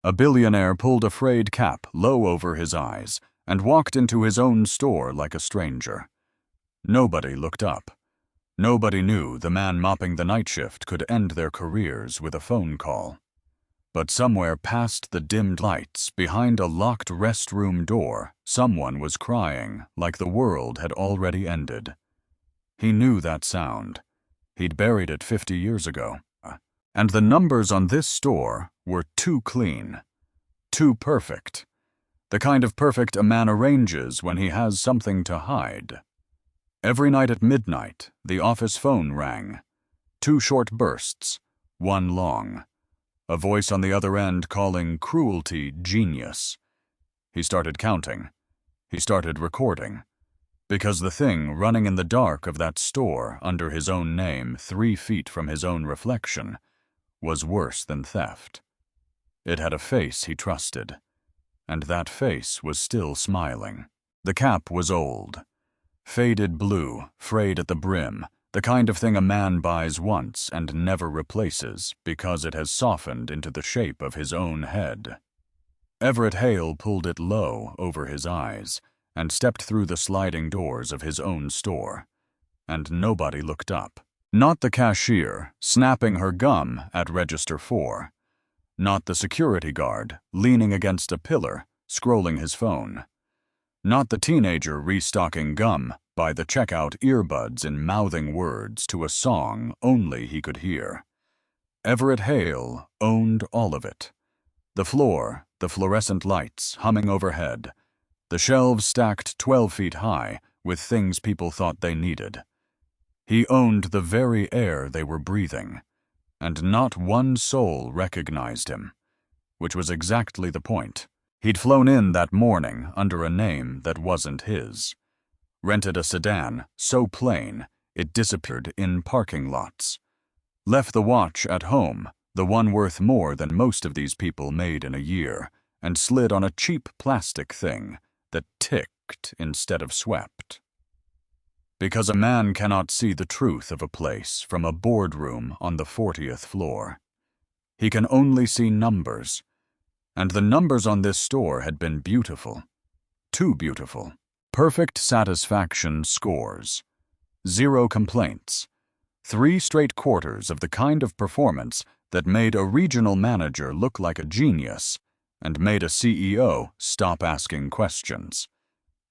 A billionaire pulled a frayed cap low over his eyes and walked into his own store like a stranger. Nobody looked up. Nobody knew the man mopping the night shift could end their careers with a phone call. But somewhere past the dimmed lights, behind a locked restroom door, someone was crying like the world had already ended. He knew that sound. He'd buried it 50 years ago. And the numbers on this store were too clean, too perfect. The kind of perfect a man arranges when he has something to hide. Every night at midnight, the office phone rang. 2 short bursts, 1 long. A voice on the other end calling cruelty genius. He started counting. He started recording. Because the thing running in the dark of that store under his own name 3 feet from his own reflection was worse than theft. It had a face he trusted, and that face was still smiling. The cap was old. Faded blue, frayed at the brim, the kind of thing a man buys once and never replaces because it has softened into the shape of his own head. Everett Hale pulled it low over his eyes and stepped through the sliding doors of his own store. And nobody looked up. Not the cashier, snapping her gum at register 4. Not the security guard, leaning against a pillar, scrolling his phone. Not the teenager restocking gum by the checkout earbuds and mouthing words to a song only he could hear. Everett Hale owned all of it. The floor, the fluorescent lights humming overhead, the shelves stacked 12 feet high with things people thought they needed. He owned the very air they were breathing, and not one soul recognized him, which was exactly the point. He'd flown in that morning under a name that wasn't his. Rented a sedan so plain it disappeared in parking lots. Left the watch at home, the one worth more than most of these people made in a year, and slid on a cheap plastic thing that ticked instead of swept. Because a man cannot see the truth of a place from a boardroom on the 40th floor. He can only see numbers. And the numbers on this store had been beautiful. Too beautiful. Perfect satisfaction scores. 0 complaints. 3 straight quarters of the kind of performance that made a regional manager look like a genius and made a CEO stop asking questions.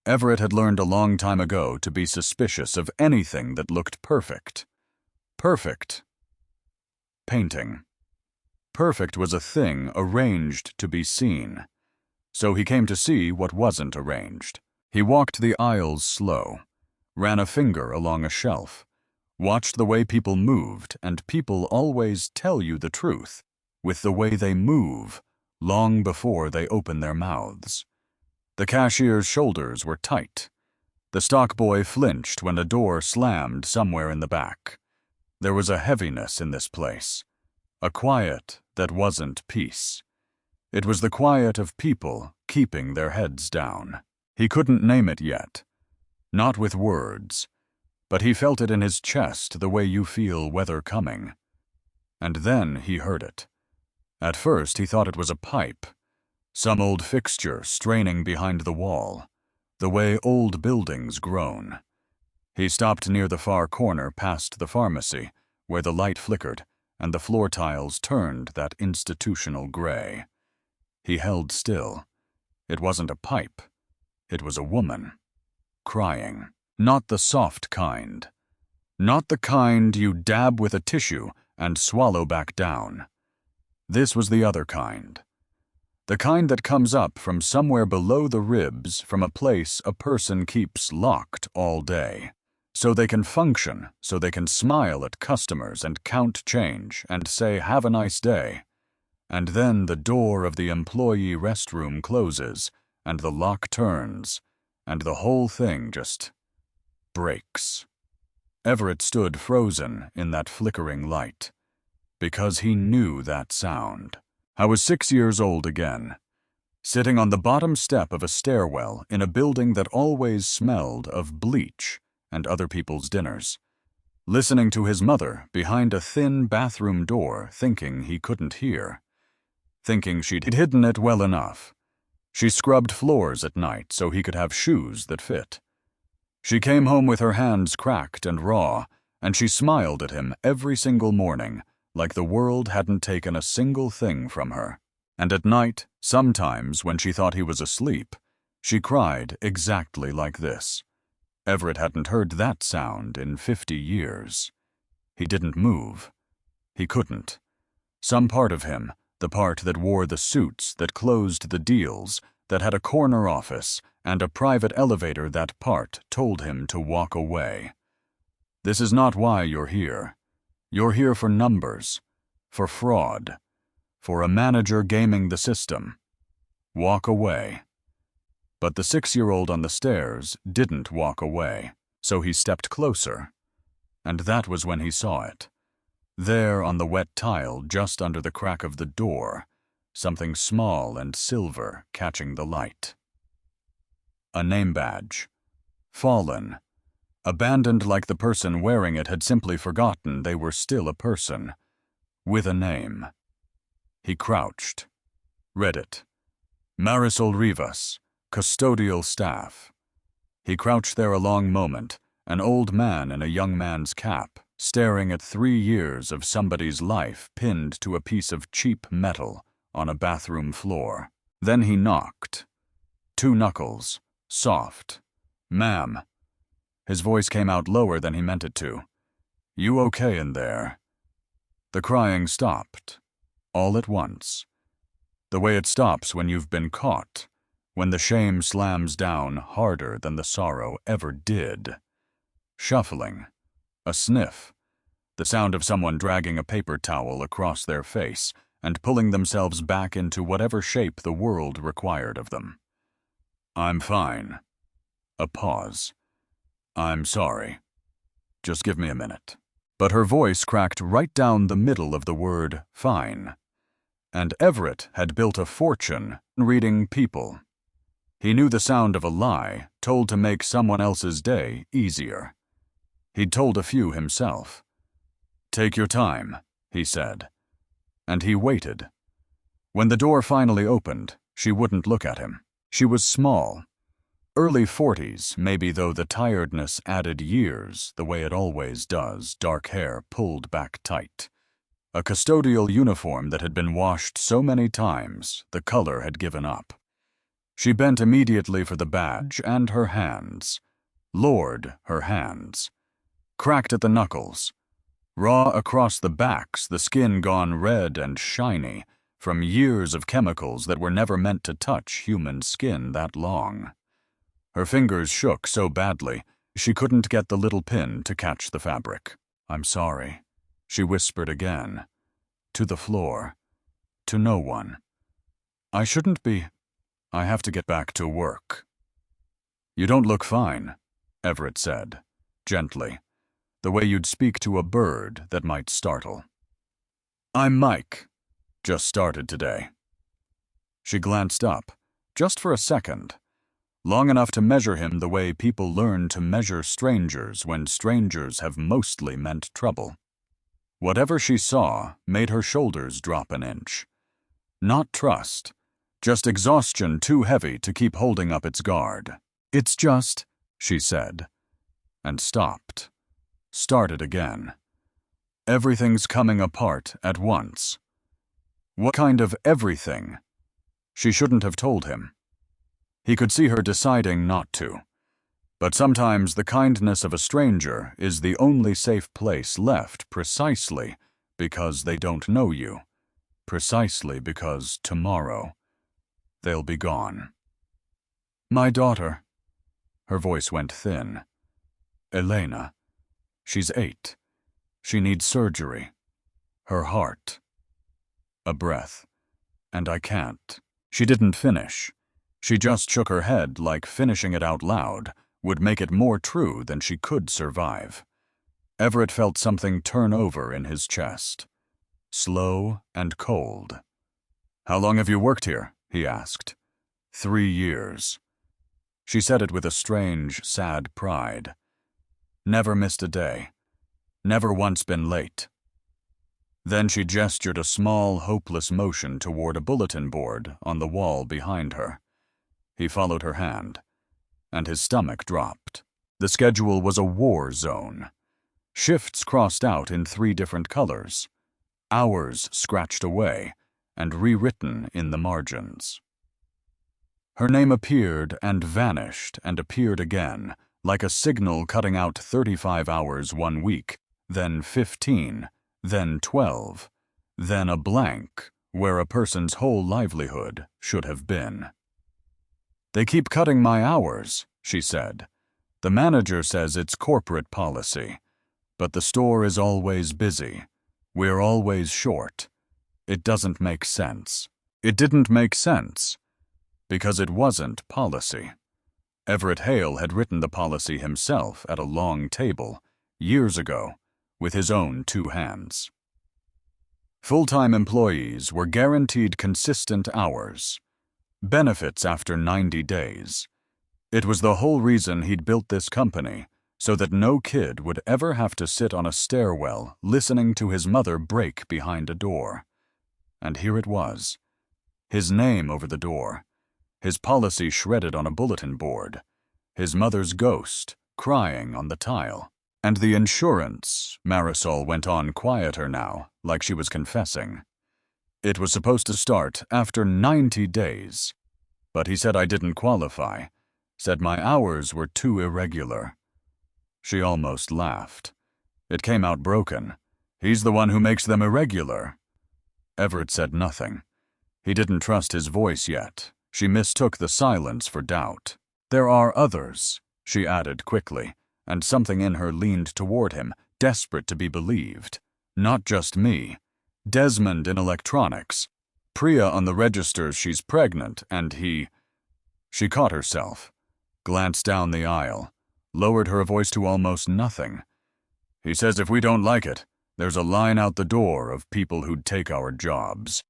Everett had learned a long time ago to be suspicious of anything that looked perfect. Perfect. Painting. Perfect was a thing arranged to be seen. So he came to see what wasn't arranged. He walked the aisles slow, ran a finger along a shelf, watched the way people moved, and people always tell you the truth with the way they move long before they open their mouths. The cashier's shoulders were tight. The stock boy flinched when a door slammed somewhere in the back. There was a heaviness in this place, a quiet that wasn't peace. It was the quiet of people keeping their heads down. He couldn't name it yet, not with words, but he felt it in his chest the way you feel weather coming. And then he heard it. At first he thought it was a pipe, some old fixture straining behind the wall, the way old buildings groan. He stopped near the far corner past the pharmacy, where the light flickered and the floor tiles turned that institutional gray. He held still. It wasn't a pipe. It was a woman. Crying. Not the soft kind. Not the kind you dab with a tissue and swallow back down. This was the other kind. The kind that comes up from somewhere below the ribs from a place a person keeps locked all day. So they can function, so they can smile at customers and count change and say, "Have a nice day." And then the door of the employee restroom closes, and the lock turns, and the whole thing just breaks. Everett stood frozen in that flickering light, because he knew that sound. I was 6 years old again, sitting on the bottom step of a stairwell in a building that always smelled of bleach and other people's dinners, listening to his mother behind a thin bathroom door thinking he couldn't hear. thinking she'd hidden it well enough. She scrubbed floors at night so he could have shoes that fit. She came home with her hands cracked and raw, and she smiled at him every single morning, like the world hadn't taken a single thing from her. And at night, sometimes when she thought he was asleep, she cried exactly like this. Everett hadn't heard that sound in 50 years. He didn't move. He couldn't. Some part of him, the part that wore the suits, that closed the deals, that had a corner office and a private elevator, that part told him to walk away. This is not why you're here. You're here for numbers, for fraud, for a manager gaming the system. Walk away. But the 6-year-old on the stairs didn't walk away, so he stepped closer. And that was when he saw it. There on the wet tile just under the crack of the door, something small and silver catching the light. A name badge. Fallen. Abandoned, like the person wearing it had simply forgotten they were still a person. With a name. He crouched. Read it. Marisol Rivas, custodial staff. He crouched there a long moment, an old man in a young man's cap, staring at 3 years of somebody's life pinned to a piece of cheap metal on a bathroom floor. Then he knocked. 2 knuckles. Soft. Ma'am. His voice came out lower than he meant it to. You okay in there? The crying stopped. All at once. The way it stops when you've been caught, when the shame slams down harder than the sorrow ever did. Shuffling. A sniff. The sound of someone dragging a paper towel across their face and pulling themselves back into whatever shape the world required of them. I'm fine. A pause. I'm sorry. Just give me a minute. But her voice cracked right down the middle of the word fine. And Everett had built a fortune reading people. He knew the sound of a lie told to make someone else's day easier. He'd told a few himself. Take your time, he said. And he waited. When the door finally opened, she wouldn't look at him. She was small. Early 40s, maybe, though the tiredness added years, the way it always does, dark hair pulled back tight. A custodial uniform that had been washed so many times, the color had given up. She bent immediately for the badge and her hands. Lowered her hands. Cracked at the knuckles. Raw across the backs, the skin gone red and shiny, from years of chemicals that were never meant to touch human skin that long. Her fingers shook so badly, she couldn't get the little pin to catch the fabric. I'm sorry, she whispered again. To the floor. To no one. I shouldn't be. I have to get back to work. You don't look fine, Everett said, gently, the way you'd speak to a bird that might startle. I'm Mike. Just started today. She glanced up, just for a second, long enough to measure him the way people learn to measure strangers when strangers have mostly meant trouble. Whatever she saw made her shoulders drop an inch. Not trust, just exhaustion too heavy to keep holding up its guard. It's just, she said, and stopped. Started again. Everything's coming apart at once. What kind of everything? She shouldn't have told him. He could see her deciding not to. But sometimes the kindness of a stranger is the only safe place left precisely because they don't know you. Precisely because tomorrow they'll be gone. My daughter. Her voice went thin. Elena. She's 8. She needs surgery. Her heart. A breath. And I can't. She didn't finish. She just shook her head like finishing it out loud would make it more true than she could survive. Everett felt something turn over in his chest. Slow and cold. How long have you worked here? He asked. 3 years. She said it with a strange, sad pride. Never missed a day. Never once been late. Then she gestured a small, hopeless motion toward a bulletin board on the wall behind her. He followed her hand, and his stomach dropped. The schedule was a war zone. Shifts crossed out in 3 different colors. Hours scratched away and rewritten in the margins. Her name appeared and vanished and appeared again, like a signal cutting out 35 hours one week, then 15, then 12, then a blank where a person's whole livelihood should have been. "They keep cutting my hours," she said. "The manager says it's corporate policy, but the store is always busy. We're always short. It doesn't make sense." It didn't make sense because it wasn't policy. Everett Hale had written the policy himself at a long table, years ago, with his own 2 hands. Full-time employees were guaranteed consistent hours. Benefits after 90 days. It was the whole reason he'd built this company, so that no kid would ever have to sit on a stairwell listening to his mother break behind a door. And here it was. His name over the door. His policy shredded on a bulletin board. His mother's ghost crying on the tile. And the insurance, Marisol went on quieter now, like she was confessing. It was supposed to start after 90 days. But he said I didn't qualify, said my hours were too irregular. She almost laughed. It came out broken. He's the one who makes them irregular. Everett said nothing. He didn't trust his voice yet. She mistook the silence for doubt. "There are others," she added quickly, and something in her leaned toward him, desperate to be believed. "Not just me. Desmond in electronics. Priya on the registers she's pregnant, and he—" She caught herself, glanced down the aisle, lowered her voice to almost nothing. "He says if we don't like it, there's a line out the door of people who'd take our jobs.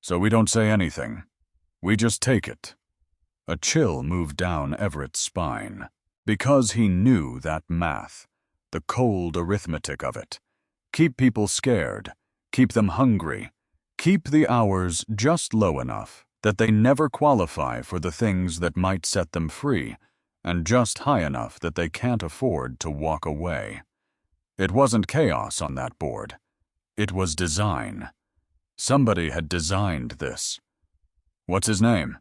So we don't say anything. We just take it." A chill moved down Everett's spine. Because he knew that math, the cold arithmetic of it. Keep people scared, keep them hungry, keep the hours just low enough that they never qualify for the things that might set them free, and just high enough that they can't afford to walk away. It wasn't chaos on that board. It was design. Somebody had designed this. "What's his name?"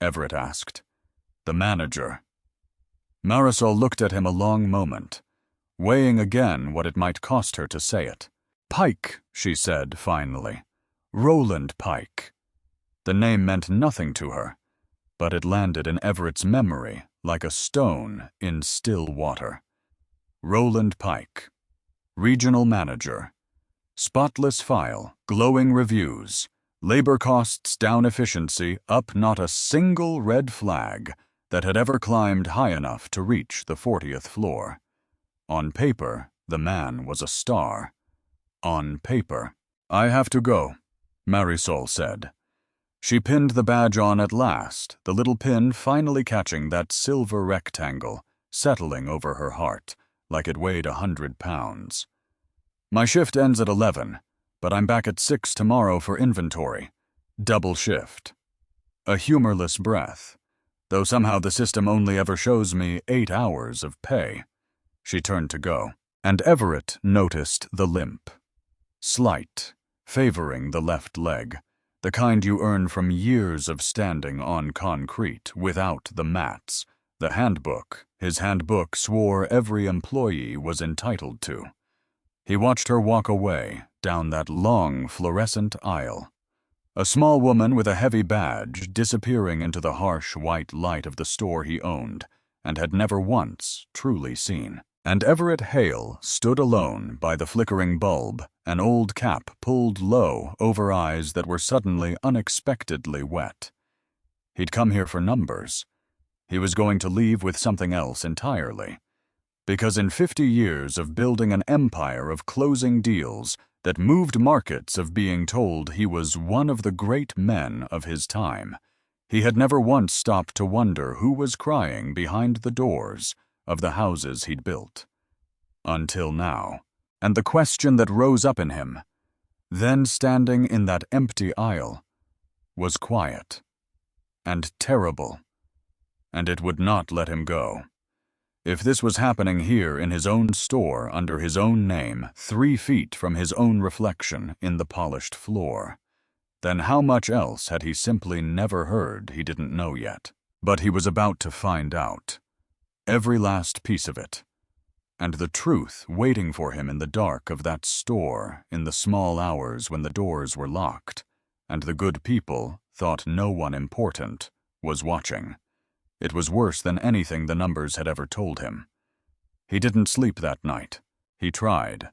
Everett asked. "The manager." Marisol looked at him a long moment, weighing again what it might cost her to say it. "Pike," she said finally. "Roland Pike." The name meant nothing to her, but it landed in Everett's memory like a stone in still water. Roland Pike. Regional manager. Spotless file, glowing reviews. Labor costs down, efficiency up, not a single red flag that had ever climbed high enough to reach the 40th floor. On paper, the man was a star. On paper. "I have to go," Marisol said. She pinned the badge on at last, the little pin finally catching that silver rectangle, settling over her heart, like it weighed 100 pounds. "My shift ends at 11, but I'm back at 6 tomorrow for inventory. Double shift." A humorless breath, though somehow the system only ever shows me 8 hours of pay. She turned to go, and Everett noticed the limp. Slight, favoring the left leg, the kind you earn from years of standing on concrete without the mats, the handbook his handbook swore every employee was entitled to. He watched her walk away down that long fluorescent aisle. A small woman with a heavy badge disappearing into the harsh white light of the store he owned and had never once truly seen. And Everett Hale stood alone by the flickering bulb, an old cap pulled low over eyes that were suddenly unexpectedly wet. He'd come here for numbers. He was going to leave with something else entirely. Because in 50 years of building an empire of closing deals that moved markets of being told he was one of the great men of his time, he had never once stopped to wonder who was crying behind the doors of the houses he'd built. Until now. And the question that rose up in him, Then, standing in that empty aisle, was quiet and terrible, and it would not let him go. If this was happening here in his own store under his own name, 3 feet from his own reflection in the polished floor, then how much else had he simply never heard he didn't know yet? But he was about to find out. Every last piece of it. And the truth waiting for him in the dark of that store in the small hours when the doors were locked, and the good people thought no one important was watching. It was worse than anything the numbers had ever told him. He didn't sleep that night. He tried.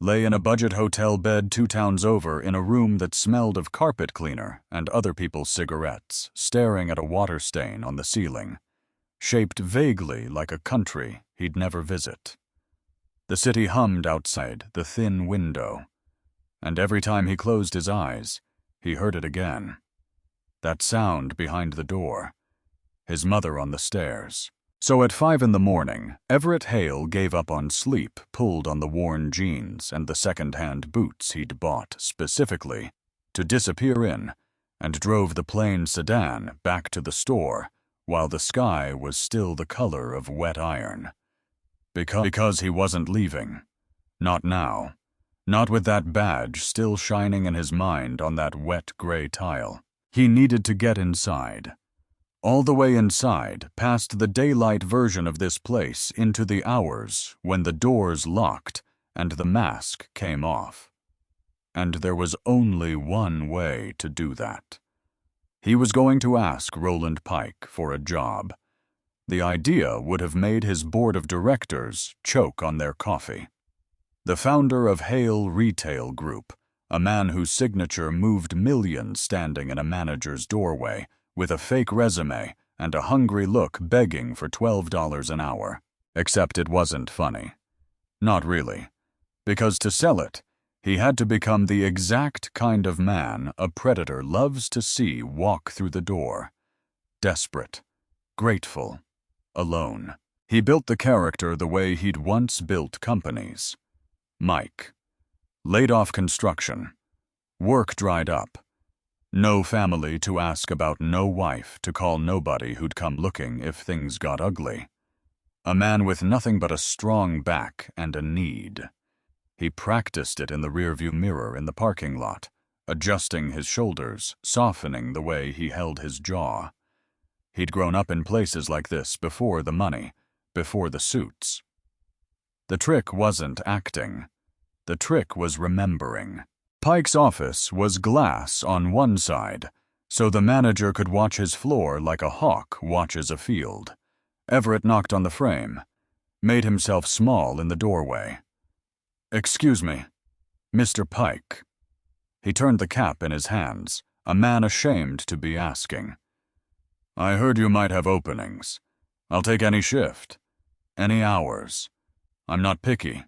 Lay in a budget hotel bed 2 towns over in a room that smelled of carpet cleaner and other people's cigarettes, staring at a water stain on the ceiling, shaped vaguely like a country he'd never visit. The city hummed outside the thin window, and every time he closed his eyes, he heard it again. That sound behind the door. His mother on the stairs. So at 5 in the morning, Everett Hale gave up on sleep, pulled on the worn jeans and the second-hand boots he'd bought specifically to disappear in, and drove the plain sedan back to the store while the sky was still the color of wet iron. Because he wasn't leaving. Not now. Not with that badge still shining in his mind on that wet gray tile. He needed to get inside. All the way inside, past the daylight version of this place into the hours when the doors locked and the mask came off. And there was only one way to do that. He was going to ask Roland Pike for a job. The idea would have made his board of directors choke on their coffee. The founder of Hale Retail Group, a man whose signature moved millions standing in a manager's doorway, with a fake resume and a hungry look begging for $12 an hour. Except it wasn't funny. Not really. Because to sell it, he had to become the exact kind of man a predator loves to see walk through the door. Desperate, grateful, alone. He built the character the way he'd once built companies. Mike. Laid off construction. Work dried up. No family to ask about, no wife to call nobody who'd come looking if things got ugly. A man with nothing but a strong back and a need. He practiced it in the rearview mirror in the parking lot, adjusting his shoulders, softening the way he held his jaw. He'd grown up in places like this before the money, before the suits. The trick wasn't acting. The trick was remembering. Pike's office was glass on one side, so the manager could watch his floor like a hawk watches a field. Everett knocked on the frame, made himself small in the doorway. "Excuse me, Mr. Pike." He turned the cap in his hands, a man ashamed to be asking. "I heard you might have openings. I'll take any shift, any hours. I'm not picky."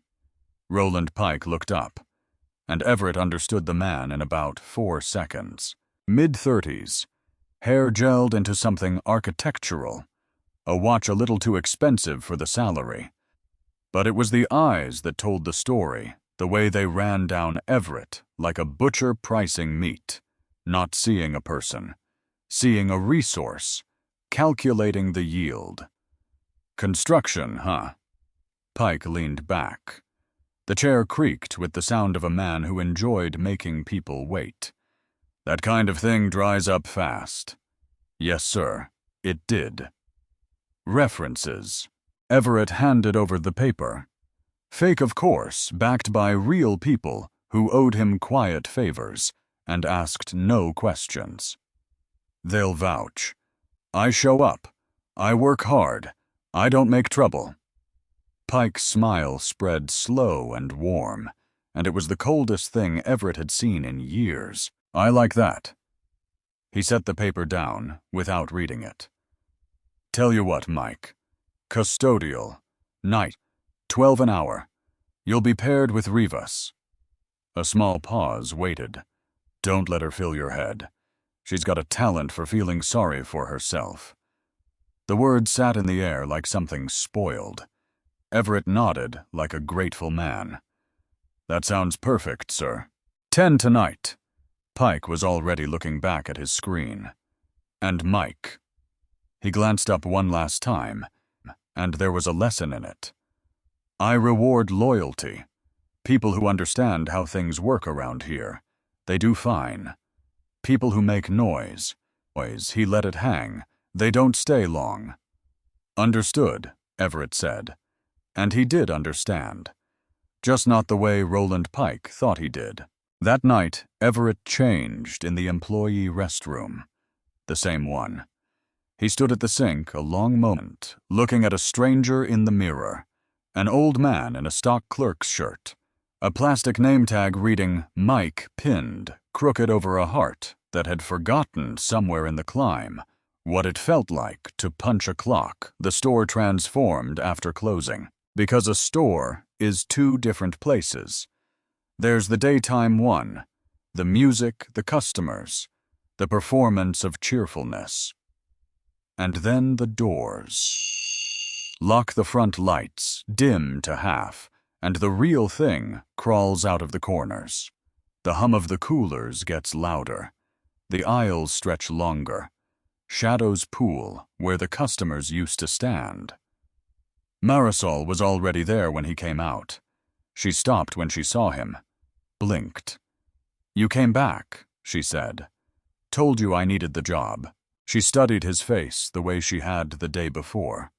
Roland Pike looked up, and Everett understood the man in about 4 seconds. Mid-30s, hair gelled into something architectural, a watch a little too expensive for the salary. But it was the eyes that told the story, the way they ran down Everett like a butcher pricing meat, not seeing a person, seeing a resource, calculating the yield. "Construction, huh?" Pike leaned back. The chair creaked with the sound of a man who enjoyed making people wait. "That kind of thing dries up fast." "Yes, sir, it did." References. Everett handed over the paper. Fake, of course, backed by real people who owed him quiet favors and asked no questions. "They'll vouch. I show up. I work hard. I don't make trouble." Pike's smile spread slow and warm, and it was the coldest thing Everett had seen in years. "I like that." He set the paper down without reading it. "Tell you what, Mike. Custodial. Night. 12 an hour. You'll be paired with Rivas." A small pause waited. "Don't let her fill your head. She's got a talent for feeling sorry for herself." The words sat in the air like something spoiled. Everett nodded like a grateful man. "That sounds perfect, sir." 10 tonight. Pike was already looking back at his screen. And Mike. He glanced up one last time, and there was a lesson in it. I reward loyalty. People who understand how things work around here. They do fine. People who make noise. He let it hang. They don't stay long. Understood, Everett said. And he did understand. Just not the way Roland Pike thought he did. That night, Everett changed in the employee restroom. The same one. He stood at the sink a long moment, looking at a stranger in the mirror. An old man in a stock clerk's shirt. A plastic name tag reading Mike pinned, crooked over a heart that had forgotten somewhere in the climb what it felt like to punch a clock the store transformed after closing. Because a store is two different places. There's the daytime one, the music, the customers, the performance of cheerfulness. And then the doors. Lock the front lights, dim to half, and the real thing crawls out of the corners. The hum of the coolers gets louder. The aisles stretch longer. Shadows pool where the customers used to stand. Marisol was already there when he came out. She stopped when she saw him. Blinked. You came back, she said. Told you I needed the job. She studied his face the way she had the day before.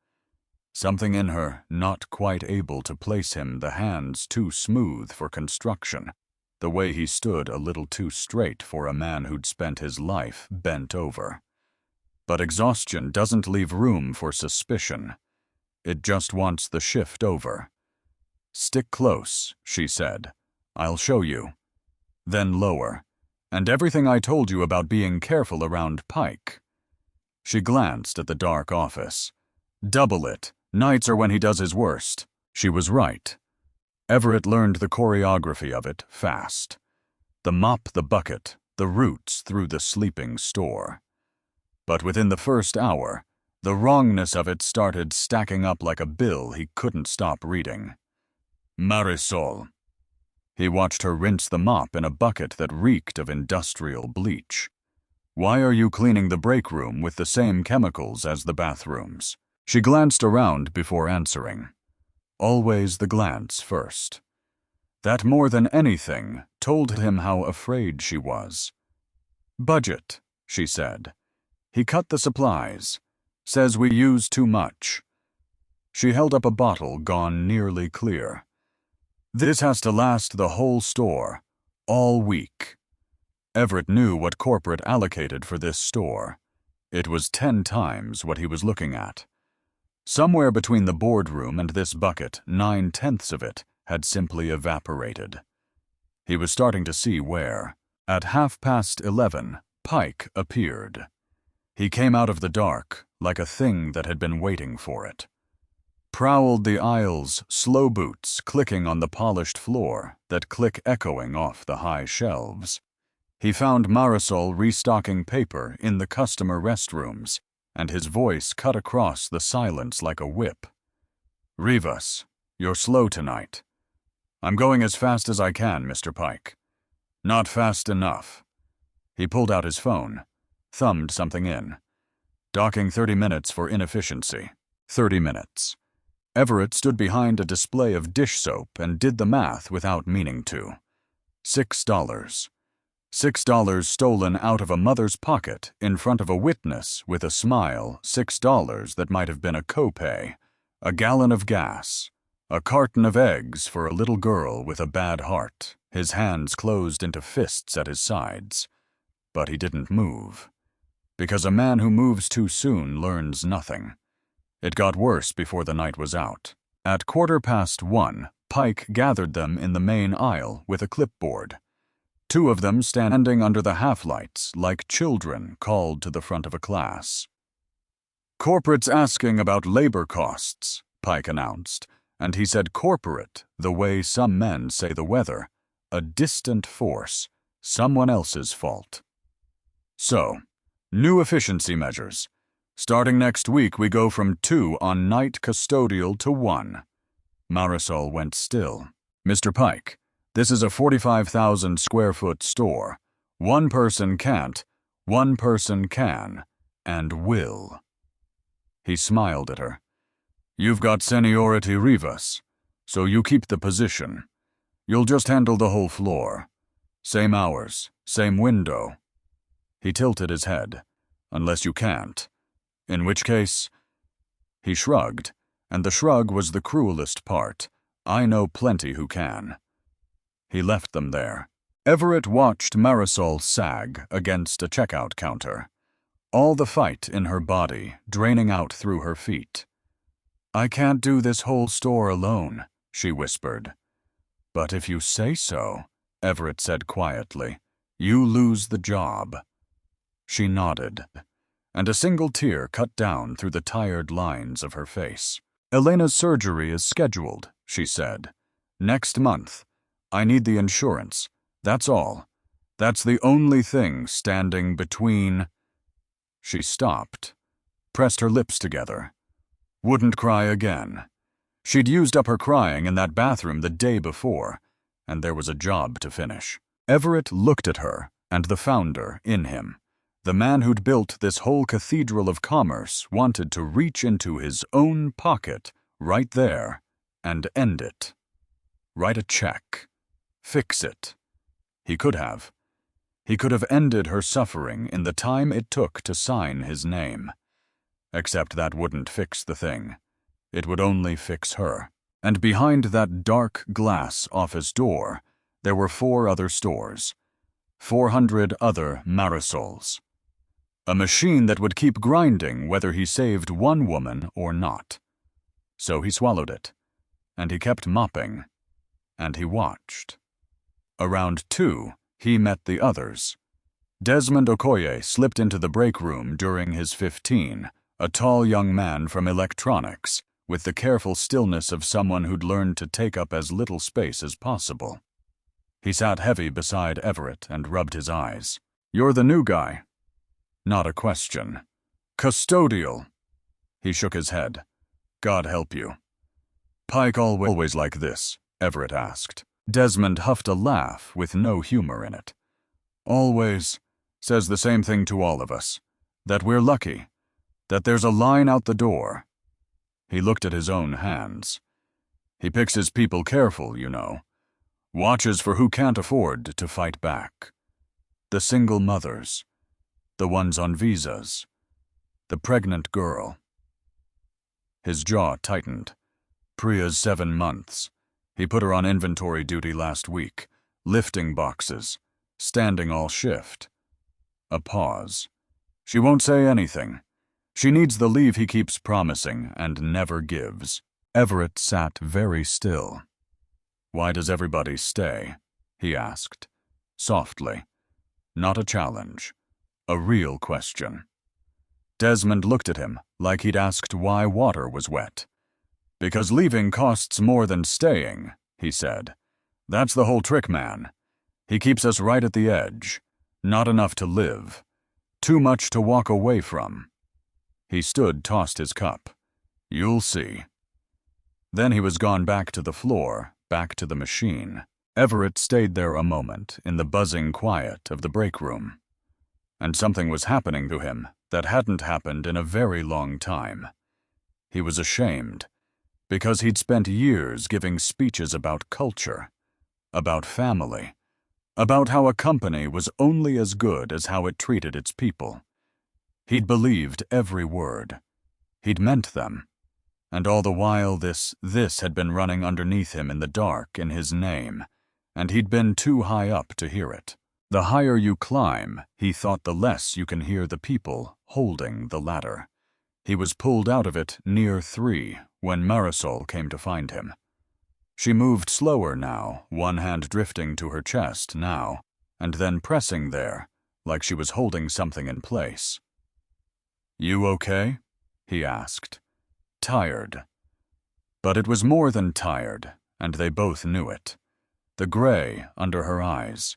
Something in her not quite able to place him, the hands too smooth for construction, the way he stood a little too straight for a man who'd spent his life bent over. But exhaustion doesn't leave room for suspicion. It just wants the shift over. Stick close, she said. I'll show you. Then lower. And everything I told you about being careful around Pike. She glanced at the dark office. Double it. Nights are when he does his worst. She was right. Everett learned the choreography of it fast. The mop the bucket, the roots through the sleeping store. But within the first hour, the wrongness of it started stacking up like a bill he couldn't stop reading. Marisol. He watched her rinse the mop in a bucket that reeked of industrial bleach. Why are you cleaning the break room with the same chemicals as the bathrooms? She glanced around before answering. Always the glance first. That more than anything told him how afraid she was. Budget, she said. He cut the supplies. Says we use too much. She held up a bottle gone nearly clear. This has to last the whole store, all week. Everett knew what corporate allocated for this store. It was 10 times what he was looking at. Somewhere between the boardroom and this bucket, 9/10 of it had simply evaporated. He was starting to see where. At 11:30, Pike appeared. He came out of the dark, like a thing that had been waiting for it. Prowled the aisles, slow boots clicking on the polished floor that click echoing off the high shelves. He found Marisol restocking paper in the customer restrooms, and his voice cut across the silence like a whip. Rivas, you're slow tonight. I'm going as fast as I can, Mr. Pike. Not fast enough. He pulled out his phone, thumbed something in. Docking 30 minutes for inefficiency. 30 minutes. Everett stood behind a display of dish soap and did the math without meaning to. $6. $6 stolen out of a mother's pocket in front of a witness with a smile, $6 that might have been a copay, a gallon of gas, a carton of eggs for a little girl with a bad heart, his hands closed into fists at his sides. But he didn't move. Because a man who moves too soon learns nothing. It got worse before the night was out. At 1:15, Pike gathered them in the main aisle with a clipboard. 2 of them standing under the half-lights like children called to the front of a class. Corporate's asking about labor costs, Pike announced, and he said corporate the way some men say the weather, a distant force, someone else's fault. So, new efficiency measures. Starting next week, we go from 2 on night custodial to 1. Marisol went still. Mr. Pike, This is a 45,000 square foot store. One person can't, one person can, and will. He smiled at her. You've got seniority Rivas, so you keep the position. You'll just handle the whole floor. Same hours, same window. He tilted his head. Unless you can't. In which case... He shrugged, and the shrug was the cruelest part. I know plenty who can. He left them there. Everett watched Marisol sag against a checkout counter, all the fight in her body draining out through her feet. I can't do this whole store alone, she whispered. But if you say so, Everett said quietly, you lose the job. She nodded, and a single tear cut down through the tired lines of her face. Elena's surgery is scheduled, she said. Next month. I need the insurance. That's all. That's the only thing standing between... She stopped, pressed her lips together. Wouldn't cry again. She'd used up her crying in that bathroom the day before, and there was a job to finish. Everett looked at her and the founder in him. The man who'd built this whole cathedral of commerce wanted to reach into his own pocket right there and end it. Write a check. Fix it. He could have. He could have ended her suffering in the time it took to sign his name. Except that wouldn't fix the thing. It would only fix her. And behind that dark glass office door, there were 4 other stores. 400 other Marisols. A machine that would keep grinding whether he saved one woman or not. So he swallowed it. And he kept mopping. And he watched. Around 2, he met the others. Desmond Okoye slipped into the break room during his 15, a tall young man from electronics, with the careful stillness of someone who'd learned to take up as little space as possible. He sat heavy beside Everett and rubbed his eyes. You're the new guy. Not a question. Custodial. He shook his head. God help you. Pike always like this? Everett asked. Desmond huffed a laugh with no humor in it. Always. Says the same thing to all of us. That we're lucky. That there's a line out the door. He looked at his own hands. He picks his people careful, you know. Watches for who can't afford to fight back. The single mothers. The ones on visas. The pregnant girl. His jaw tightened. Priya's 7 months. He put her on inventory duty last week, lifting boxes, standing all shift. A pause. She won't say anything. She needs the leave he keeps promising and never gives. Everett sat very still. Why does everybody stay? He asked, softly. Not a challenge. A real question. Desmond looked at him like he'd asked why water was wet. Because leaving costs more than staying, he said. That's the whole trick, man. He keeps us right at the edge. Not enough to live. Too much to walk away from. He stood, tossed his cup. You'll see. Then he was gone back to the floor, back to the machine. Everett stayed there a moment in the buzzing quiet of the break room. And something was happening to him that hadn't happened in a very long time. He was ashamed, because he'd spent years giving speeches about culture, about family, about how a company was only as good as how it treated its people. He'd believed every word. He'd meant them. And all the while this had been running underneath him in the dark in his name, and he'd been too high up to hear it. The higher you climb, he thought, the less you can hear the people holding the ladder. He was pulled out of it near 3 when Marisol came to find him. She moved slower now, one hand drifting to her chest now, and then pressing there, like she was holding something in place. You okay? He asked. Tired. But it was more than tired, and they both knew it. The gray under her eyes.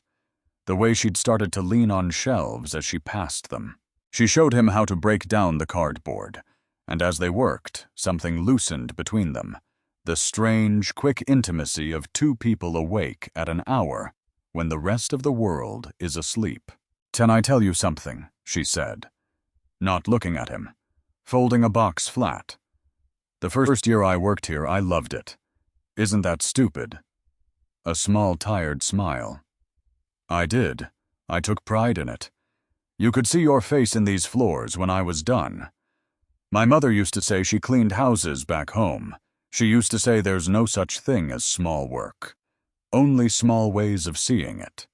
The way she'd started to lean on shelves as she passed them. She showed him how to break down the cardboard, and as they worked, something loosened between them, The strange, quick intimacy of two people awake at an hour when the rest of the world is asleep. "Can I tell you something?" she said, not looking at him, folding a box flat. "The first year I worked here, I loved it. Isn't that stupid?" A small, tired smile. "I did. I took pride in it. You could see your face in these floors when I was done. My mother used to say she cleaned houses back home. She used to say there's no such thing as small work. Only small ways of seeing it."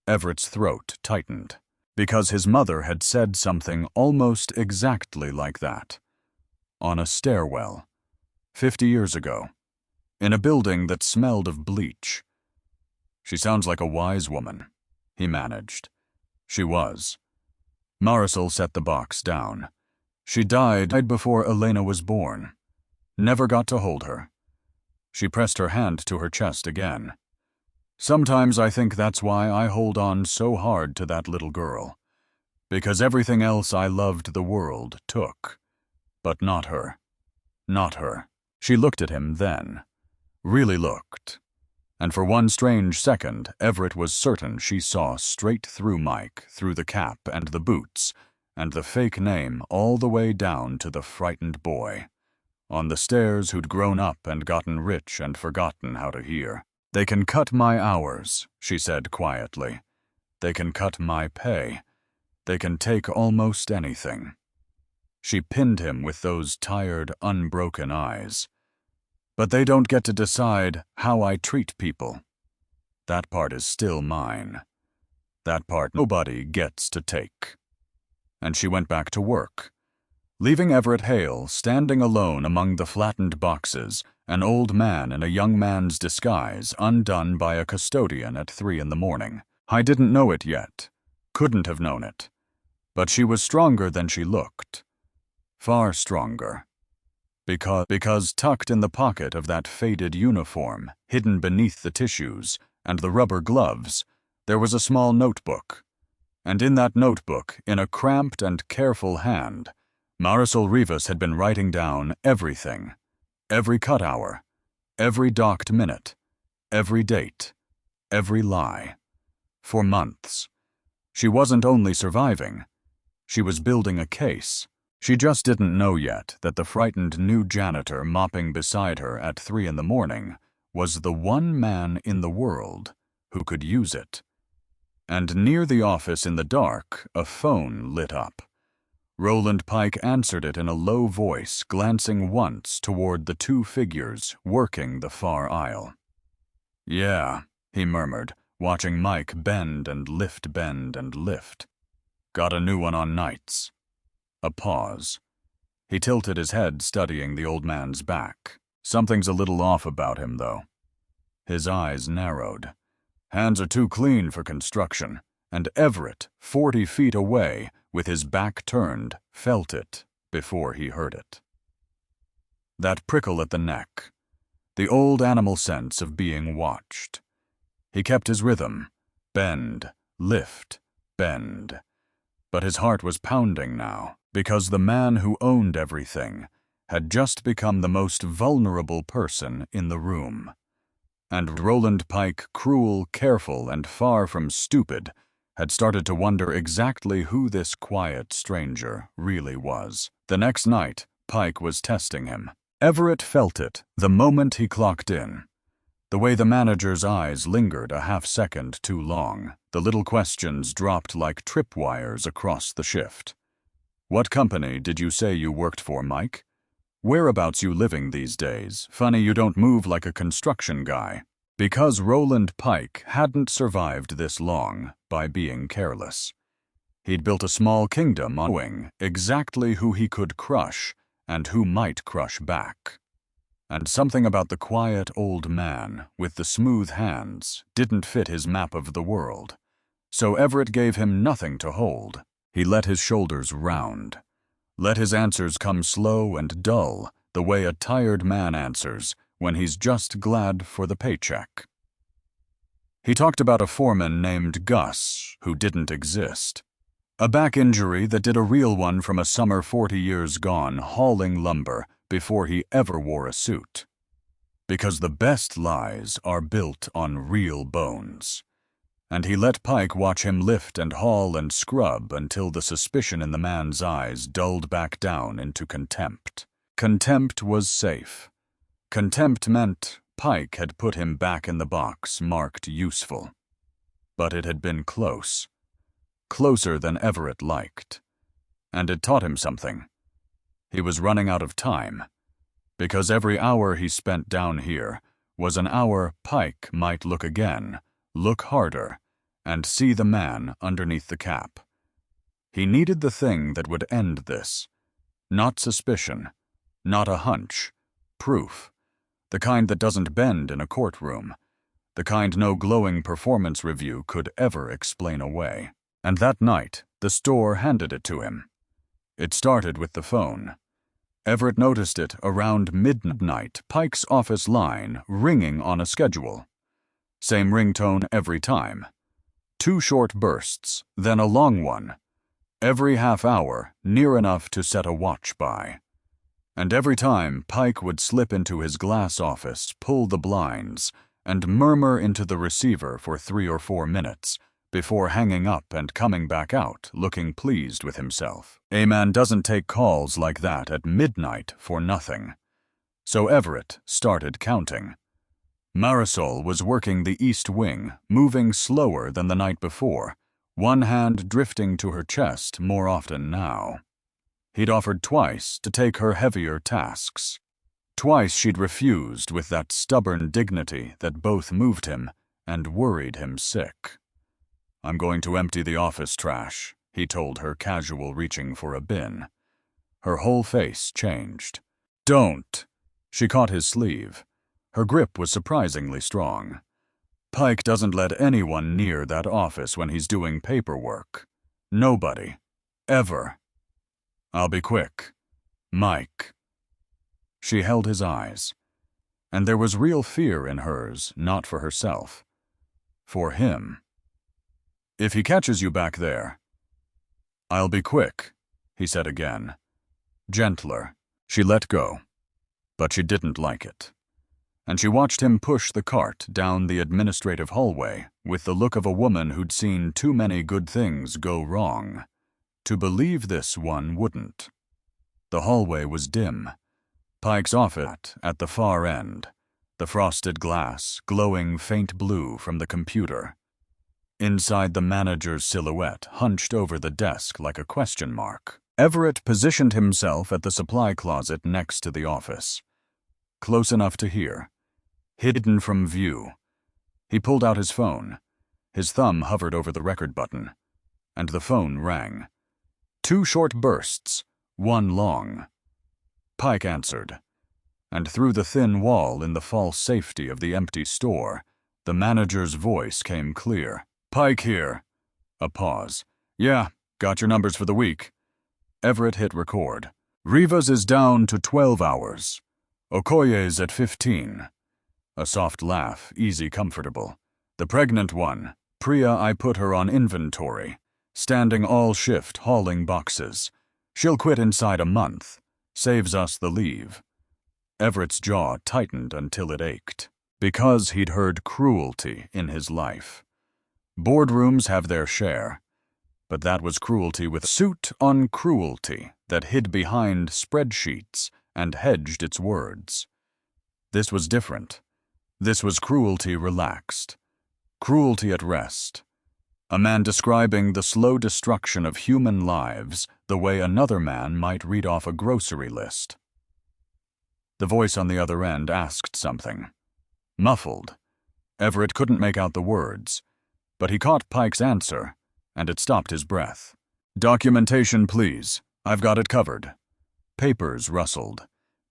Everett's throat tightened, because his mother had said something almost exactly like that. On a stairwell, 50 years ago, in a building that smelled of bleach. "She sounds like a wise woman," he managed. She was. Marisol set the box down. "She died before Elena was born. Never got to hold her." She pressed her hand to her chest again. "Sometimes I think that's why I hold on so hard to that little girl. Because everything else I loved the world took. But not her. Not her." She looked at him then. Really looked. And for one strange second, Everett was certain she saw straight through Mike, through the cap and the boots, and the fake name all the way down to the frightened boy on the stairs who'd grown up and gotten rich and forgotten how to hear. "They can cut my hours," she said quietly. "They can cut my pay. They can take almost anything." She pinned him with those tired, unbroken eyes. "But they don't get to decide how I treat people. That part is still mine. That part nobody gets to take." And she went back to work, leaving Everett Hale standing alone among the flattened boxes, an old man in a young man's disguise, undone by a custodian at 3 in the morning. I didn't know it yet, couldn't have known it, but she was stronger than she looked. Far stronger. Because tucked in the pocket of that faded uniform, hidden beneath the tissues and the rubber gloves, there was a small notebook. And in that notebook, in a cramped and careful hand, Marisol Rivas had been writing down everything. Every cut hour, every docked minute, every date, every lie. For months. She wasn't only surviving, she was building a case. She just didn't know yet that the frightened new janitor mopping beside her at 3 in the morning was the one man in the world who could use it. And near the office in the dark, a phone lit up. Roland Pike answered it in a low voice, glancing once toward the two figures working the far aisle. "Yeah," he murmured, watching Mike bend and lift. "Got a new one on nights." A pause. He tilted his head, studying the old man's back. Something's a little off about him, though. His eyes narrowed. Hands are too clean for construction, and Everett, 40 feet away, with his back turned, felt it before he heard it. That prickle at the neck. The old animal sense of being watched. He kept his rhythm. Bend, lift, bend. But his heart was pounding now, because the man who owned everything had just become the most vulnerable person in the room. And Roland Pike, cruel, careful, and far from stupid, had started to wonder exactly who this quiet stranger really was. The next night, Pike was testing him. Everett felt it the moment he clocked in. The way the manager's eyes lingered a half-second too long, the little questions dropped like tripwires across the shift. "What company did you say you worked for, Mike? Whereabouts you living these days? Funny you don't move like a construction guy." Because Roland Pike hadn't survived this long by being careless. He'd built a small kingdom on knowing exactly who he could crush and who might crush back. And something about the quiet old man with the smooth hands didn't fit his map of the world. So Everett gave him nothing to hold. He let his shoulders round. Let his answers come slow and dull, the way a tired man answers when he's just glad for the paycheck. He talked about a foreman named Gus who didn't exist. A back injury that did a real one from a summer 40 years gone hauling lumber before he ever wore a suit. Because the best lies are built on real bones. And he let Pike watch him lift and haul and scrub until the suspicion in the man's eyes dulled back down into contempt. Contempt was safe. Contempt meant Pike had put him back in the box marked useful. But it had been close. Closer than Everett liked. And it taught him something. He was running out of time. Because every hour he spent down here was an hour Pike might look again, look harder, and see the man underneath the cap. He needed the thing that would end this. Not suspicion, not a hunch, proof. The kind that doesn't bend in a courtroom. The kind no glowing performance review could ever explain away. And that night, the store handed it to him. It started with the phone. Everett noticed it around midnight, Pike's office line ringing on a schedule. Same ringtone every time. 2 short bursts, then a long one. Every half hour, near enough to set a watch by. And every time, Pike would slip into his glass office, pull the blinds, and murmur into the receiver for 3 or 4 minutes, before hanging up and coming back out, looking pleased with himself. A man doesn't take calls like that at midnight for nothing. So Everett started counting. Marisol was working the east wing, moving slower than the night before, one hand drifting to her chest more often now. He'd offered twice to take her heavier tasks. Twice she'd refused with that stubborn dignity that both moved him and worried him sick. "I'm going to empty the office trash," he told her, casual, reaching for a bin. Her whole face changed. "Don't!" She caught his sleeve. Her grip was surprisingly strong. "Pike doesn't let anyone near that office when he's doing paperwork. Nobody. Ever. I'll be quick. Mike." She held his eyes. And there was real fear in hers, not for herself. For him. "If he catches you back there." "I'll be quick," he said again. Gentler. She let go. But she didn't like it. And she watched him push the cart down the administrative hallway with the look of a woman who'd seen too many good things go wrong. To believe this one wouldn't. The hallway was dim. Pike's office at the far end. The frosted glass glowing faint blue from the computer. Inside, the manager's silhouette hunched over the desk like a question mark. Everett positioned himself at the supply closet next to the office. Close enough to hear. Hidden from view. He pulled out his phone. His thumb hovered over the record button. And the phone rang. 2 short bursts, 1 long. Pike answered. And through the thin wall in the false safety of the empty store, the manager's voice came clear. "Pike here." A pause. "Yeah, got your numbers for the week." Everett hit record. "Rivas is down to 12 hours. Okoye's at 15. A soft laugh, easy, comfortable. "The pregnant one, Priya, I put her on inventory. Standing all shift, hauling boxes. She'll quit inside a month. Saves us the leave." Everett's jaw tightened until it ached. Because he'd heard cruelty in his life. Boardrooms have their share. But that was cruelty with suit on cruelty that hid behind spreadsheets and hedged its words. This was different. This was cruelty relaxed. Cruelty at rest. A man describing the slow destruction of human lives the way another man might read off a grocery list. The voice on the other end asked something. Muffled. Everett couldn't make out the words, but he caught Pike's answer, and it stopped his breath. "Documentation, please. I've got it covered." Papers rustled.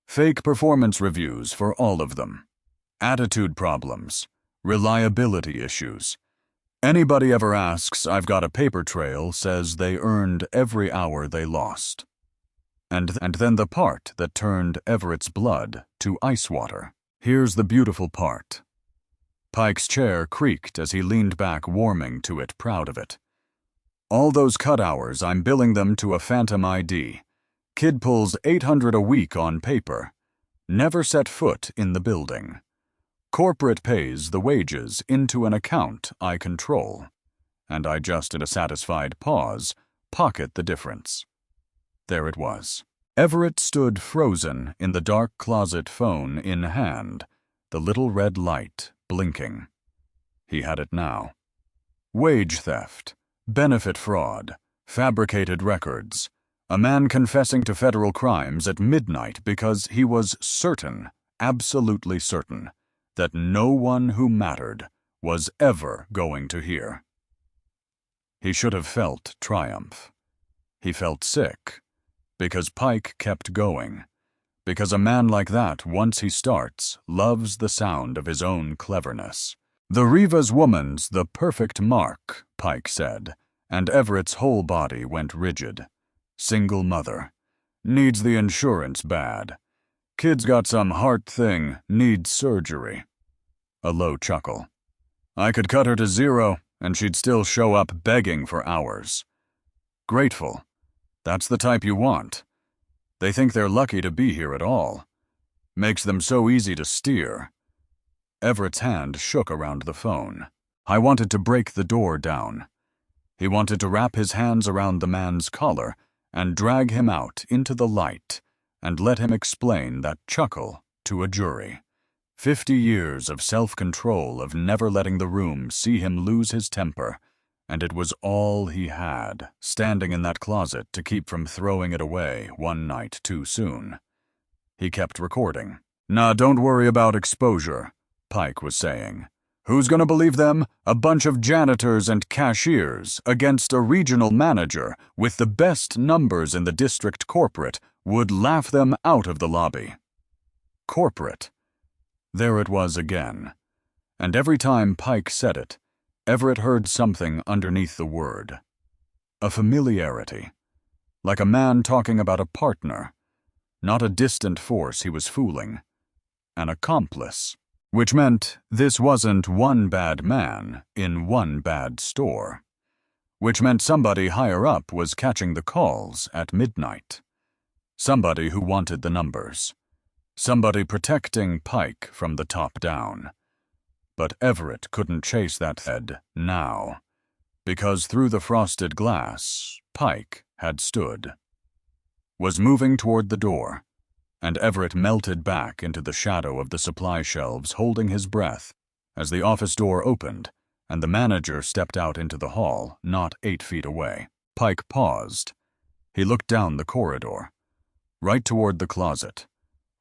Fake performance reviews for all of them. Attitude problems. Reliability issues. Anybody ever asks, I've got a paper trail, says they earned every hour they lost. And then the part that turned Everett's blood to ice water. Here's the beautiful part. Pike's chair creaked as he leaned back, warming to it, proud of it. "All those cut hours, I'm billing them to a phantom ID. Kid pulls $800 a week on paper. Never set foot in the building. Corporate pays the wages into an account I control, and I just, in a satisfied pause, pocket the difference. There it was. Everett stood frozen in the dark closet, phone in hand, the little red light blinking. He had it now. Wage theft, benefit fraud, fabricated records, a man confessing to federal crimes at midnight because he was certain, absolutely certain, that no one who mattered was ever going to hear. He should have felt triumph. He felt sick, because Pike kept going, because a man like that, once he starts, loves the sound of his own cleverness. The Rivas woman's the perfect mark, Pike said, and Everett's whole body went rigid. Single mother. Needs the insurance bad. Kid's got some heart thing, needs surgery. A low chuckle. I could cut her to 0, and she'd still show up begging for hours. Grateful. That's the type you want. They think they're lucky to be here at all. Makes them so easy to steer. Everett's hand shook around the phone. I wanted to break the door down. He wanted to wrap his hands around the man's collar and drag him out into the light and let him explain that chuckle to a jury. 50 years of self-control, of never letting the room see him lose his temper, and it was all he had, standing in that closet to keep from throwing it away one night too soon. He kept recording. Nah, don't worry about exposure, Pike was saying. Who's gonna believe them? A bunch of janitors and cashiers against a regional manager with the best numbers in the district corporate would laugh them out of the lobby. Corporate. There it was again. And every time Pike said it, Everett heard something underneath the word. A familiarity. Like a man talking about a partner. Not a distant force he was fooling. An accomplice. Which meant this wasn't one bad man in one bad store. Which meant somebody higher up was catching the calls at midnight. Somebody who wanted the numbers. Somebody protecting Pike from the top down. But Everett couldn't chase that head now, because through the frosted glass, Pike had stood. Was moving toward the door, and Everett melted back into the shadow of the supply shelves, holding his breath, as the office door opened and the manager stepped out into the hall, not 8 feet away. Pike paused. He looked down the corridor, right toward the closet,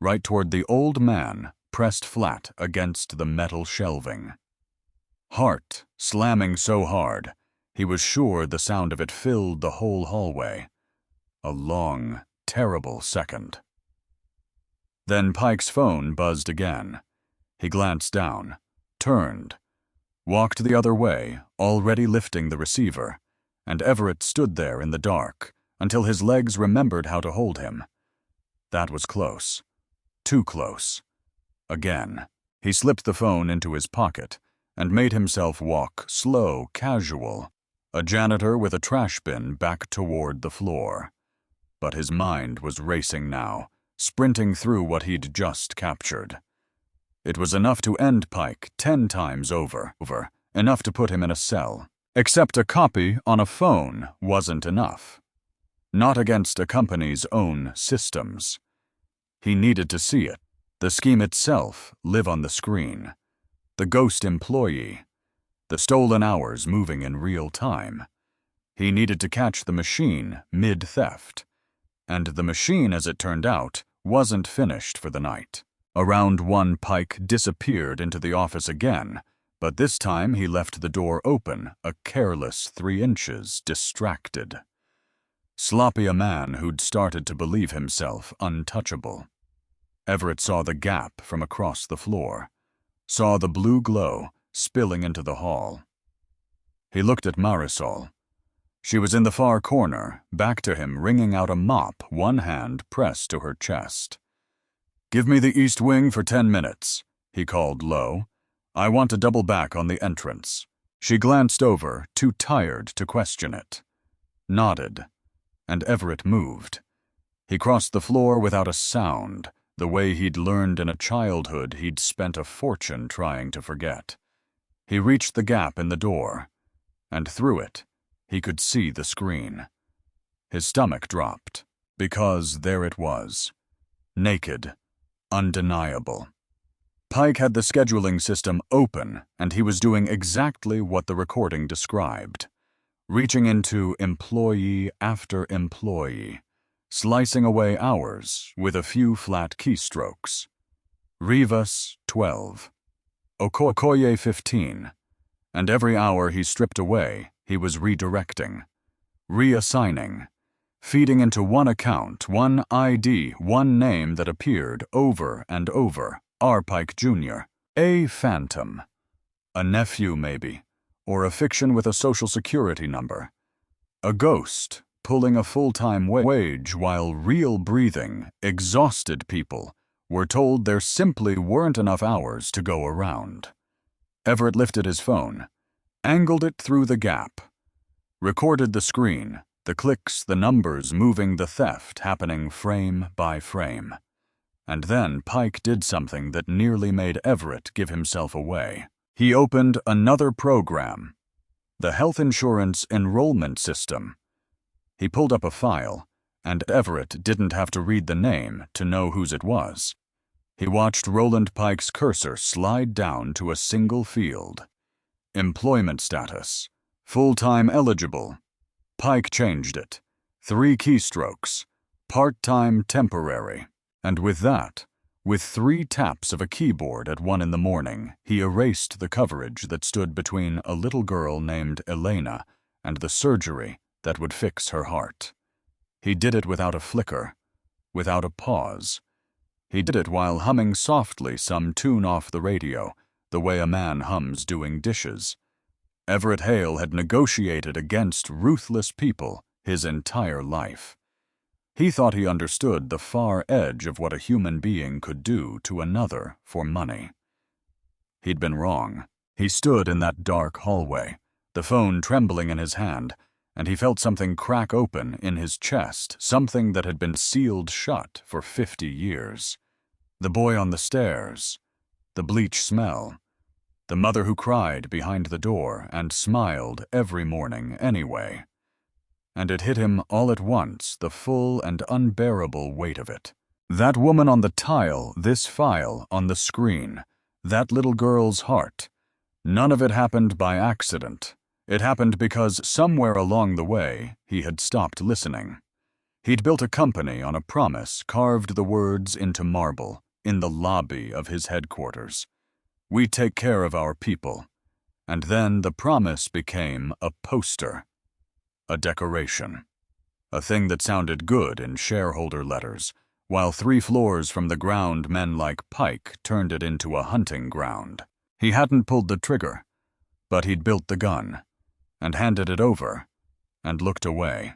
right toward the old man pressed flat against the metal shelving. Heart slamming so hard, he was sure the sound of it filled the whole hallway. A long, terrible second. Then Pike's phone buzzed again. He glanced down, turned, walked the other way, already lifting the receiver, and Everett stood there in the dark until his legs remembered how to hold him. That was close. Too close. Again, he slipped the phone into his pocket and made himself walk slow, casual, a janitor with a trash bin back toward the floor. But his mind was racing now, sprinting through what he'd just captured. It was enough to end Pike 10 times over, enough to put him in a cell. Except a copy on a phone wasn't enough. Not against a company's own systems. He needed to see it. The scheme itself live on the screen. The ghost employee. The stolen hours moving in real time. He needed to catch the machine mid-theft. And the machine, as it turned out, wasn't finished for the night. Around 1, Pike disappeared into the office again, but this time he left the door open, a careless 3 inches, distracted. Sloppy, a man who'd started to believe himself untouchable. Everett saw the gap from across the floor, saw the blue glow spilling into the hall. He looked at Marisol. She was in the far corner, back to him, wringing out a mop, one hand pressed to her chest. "Give me the east wing for 10 minutes, he called low. "I want to double back on the entrance." She glanced over, too tired to question it. Nodded, and Everett moved. He crossed the floor without a sound, the way he'd learned in a childhood he'd spent a fortune trying to forget. He reached the gap in the door, and through it, he could see the screen. His stomach dropped, because there it was. Naked, undeniable. Pike had the scheduling system open, and he was doing exactly what the recording described. Reaching into employee after employee, slicing away hours with a few flat keystrokes. Rivas, 12. Okoye, 15. And every hour he stripped away, he was redirecting, reassigning, feeding into one account, one ID, one name that appeared over and over. R. Pike Jr. A phantom. A nephew, maybe, or a fiction with a social security number. A ghost pulling a full-time wage while real breathing, exhausted people were told there simply weren't enough hours to go around. Everett lifted his phone, angled it through the gap, recorded the screen, the clicks, the numbers moving, the theft happening frame by frame. And then Pike did something that nearly made Everett give himself away. He opened another program, the health insurance enrollment system. He pulled up a file, and Everett didn't have to read the name to know whose it was. He watched Roland Pike's cursor slide down to a single field. Employment status. Full-time eligible. Pike changed it. 3 keystrokes. Part-time temporary. And with that, with 3 taps of a keyboard at 1 in the morning, he erased the coverage that stood between a little girl named Elena and the surgery that would fix her heart. He did it without a flicker, without a pause. He did it while humming softly some tune off the radio, the way a man hums doing dishes. Everett Hale had negotiated against ruthless people his entire life. He thought he understood the far edge of what a human being could do to another for money. He'd been wrong. He stood in that dark hallway, the phone trembling in his hand, and he felt something crack open in his chest, something that had been sealed shut for 50 years. The boy on the stairs, the bleach smell, the mother who cried behind the door and smiled every morning anyway. And it hit him all at once, the full and unbearable weight of it. That woman on the tile, this file on the screen, that little girl's heart. None of it happened by accident. It happened because somewhere along the way he had stopped listening. He'd built a company on a promise, carved the words into marble in the lobby of his headquarters. We take care of our people. And then the promise became a poster. A decoration. A thing that sounded good in shareholder letters, while 3 floors from the ground men like Pike turned it into a hunting ground. He hadn't pulled the trigger, but he'd built the gun, and handed it over, and looked away.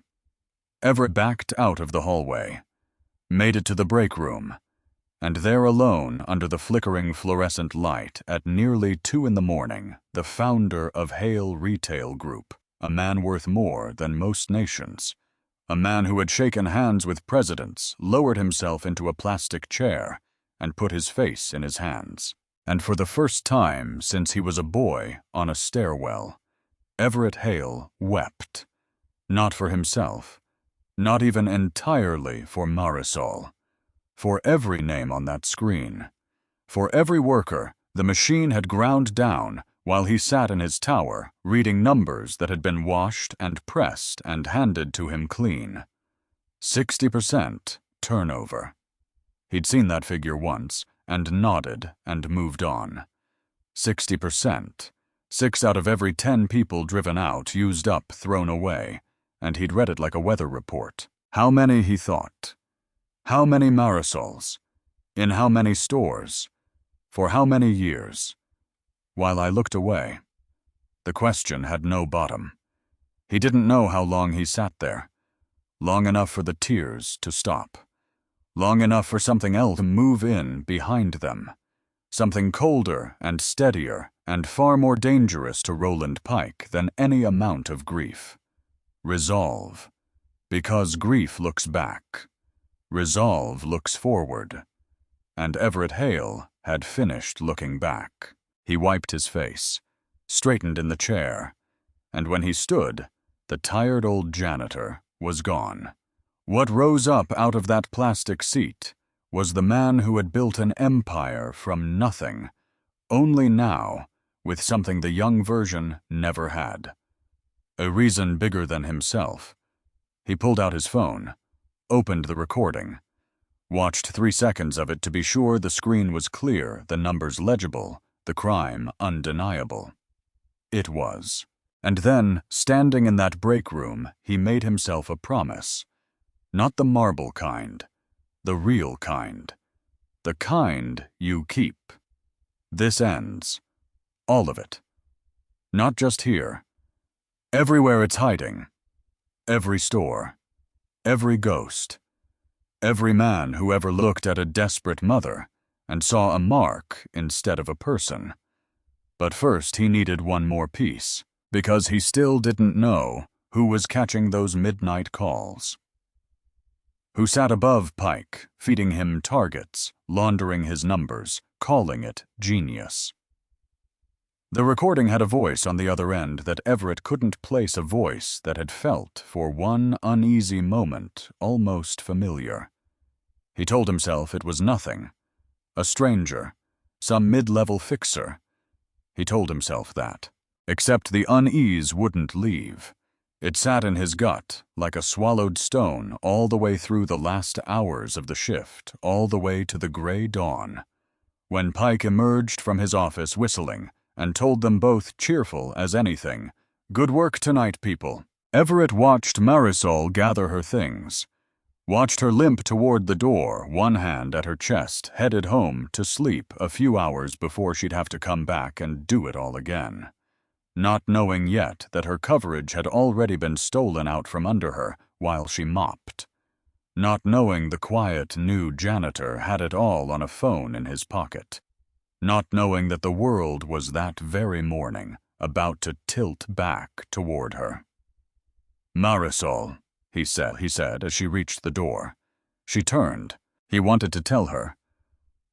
Everett backed out of the hallway, made it to the break room, and there alone under the flickering fluorescent light at nearly 2 in the morning, the founder of Hale Retail Group, a man worth more than most nations, a man who had shaken hands with presidents, lowered himself into a plastic chair, and put his face in his hands. And for the first time since he was a boy on a stairwell, Everett Hale wept. Not for himself, not even entirely for Marisol, for every name on that screen. For every worker the machine had ground down while he sat in his tower, reading numbers that had been washed and pressed and handed to him clean. 60% turnover. He'd seen that figure once, and nodded and moved on. 60%. 6 out of every 10 people driven out, used up, thrown away, and he'd read it like a weather report. How many, he thought? How many Marisols? In how many stores? For how many years? While I looked away, the question had no bottom. He didn't know how long he sat there. Long enough for the tears to stop. Long enough for something else to move in behind them. Something colder and steadier and far more dangerous to Roland Pike than any amount of grief. Resolve. Because grief looks back. Resolve looks forward. and Everett Hale had finished looking back. He wiped his face, straightened in the chair, and when he stood, the tired old janitor was gone. What rose up out of that plastic seat was the man who had built an empire from nothing, only now with something the young version never had. A reason bigger than himself. He pulled out his phone, opened the recording, watched 3 seconds of it to be sure the screen was clear, the numbers legible, the crime undeniable. It was. And then, standing in that break room, he made himself a promise. Not the marble kind, the real kind. The kind you keep. This ends. All of it. Not just here. Everywhere it's hiding. Every store. Every ghost. Every man who ever looked at a desperate mother and saw a mark instead of a person. But first he needed one more piece, because he still didn't know who was catching those midnight calls. Who sat above Pike, feeding him targets, laundering his numbers, calling it genius. The recording had a voice on the other end that Everett couldn't place, a voice that had felt, for one uneasy moment, almost familiar. He told himself it was nothing. A stranger. Some mid-level fixer. He told himself that. Except the unease wouldn't leave. It sat in his gut, like a swallowed stone, all the way through the last hours of the shift, all the way to the gray dawn. When Pike emerged from his office whistling, and told them both cheerful as anything, "Good work tonight, people." Everett watched Marisol gather her things. Watched her limp toward the door, one hand at her chest, headed home to sleep a few hours before she'd have to come back and do it all again. Not knowing yet that her coverage had already been stolen out from under her while she mopped. Not knowing the quiet new janitor had it all on a phone in his pocket. Not knowing that the world was that very morning about to tilt back toward her. "Marisol," he said as she reached the door. She turned. He wanted to tell her.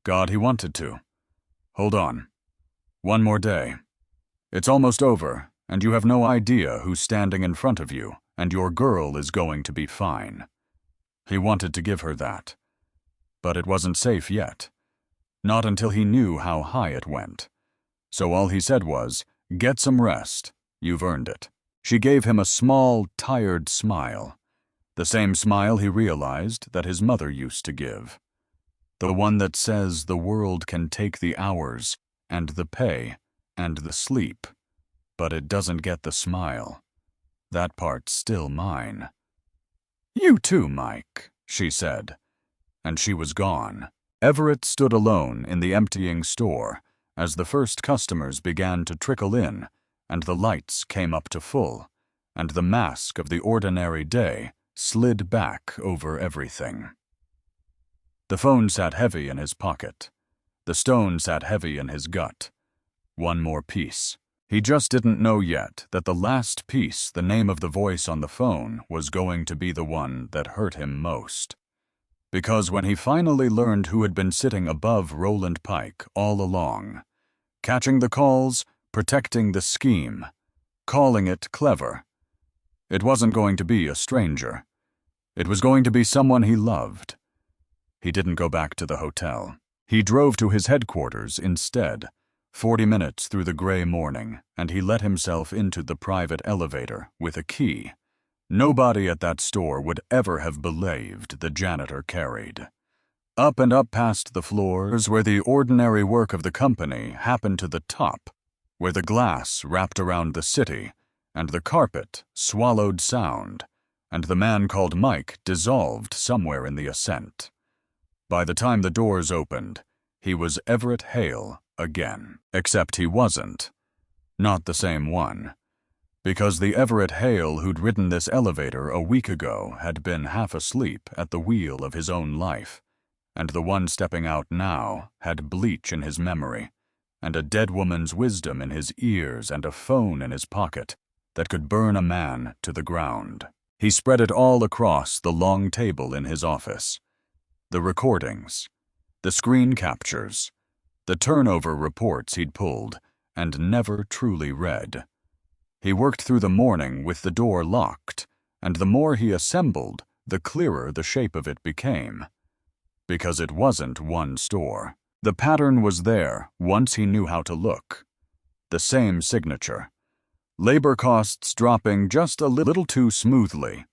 God, he wanted to. "Hold on. One more day. It's almost over, and you have no idea who's standing in front of you, and your girl is going to be fine." He wanted to give her that. But it wasn't safe yet. Not until he knew how high it went. So all he said was, "Get some rest. You've earned it." She gave him a small, tired smile. The same smile he realized that his mother used to give. The one that says the world can take the hours, and the pay, and the sleep, but it doesn't get the smile. That part's still mine. "You too, Mike," she said. And she was gone. Everett stood alone in the emptying store as the first customers began to trickle in, and the lights came up to full, and the mask of the ordinary day slid back over everything. The phone sat heavy in his pocket. The stone sat heavy in his gut. One more piece. He just didn't know yet that the last piece, the name of the voice on the phone, was going to be the one that hurt him most. Because when he finally learned who had been sitting above Roland Pike all along, catching the calls, protecting the scheme, calling it clever, it wasn't going to be a stranger. It was going to be someone he loved. He didn't go back to the hotel. He drove to his headquarters instead. 40 minutes through the gray morning, and he let himself into the private elevator with a key. Nobody at that store would ever have believed the janitor carried. Up and up past the floors where the ordinary work of the company happened to the top, where the glass wrapped around the city, and the carpet swallowed sound, and the man called Mike dissolved somewhere in the ascent. By the time the doors opened, he was Everett Hale again. Except he wasn't. Not the same one. Because the Everett Hale who'd ridden this elevator a week ago had been half asleep at the wheel of his own life, and the one stepping out now had bleach in his memory, and a dead woman's wisdom in his ears and a phone in his pocket that could burn a man to the ground. He spread it all across the long table in his office. The recordings. The screen captures, the turnover reports he'd pulled and never truly read. He worked through the morning with the door locked, and the more he assembled, the clearer the shape of it became. Because it wasn't one store. The pattern was there once he knew how to look. The same signature. Labor costs dropping just a little too smoothly.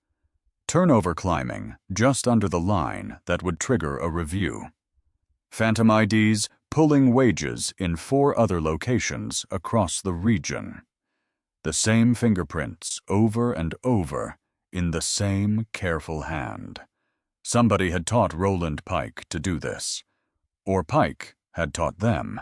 Turnover climbing just under the line that would trigger a review. Phantom IDs pulling wages in 4 other locations across the region. The same fingerprints over and over in the same careful hand. Somebody had taught Roland Pike to do this. Or Pike had taught them.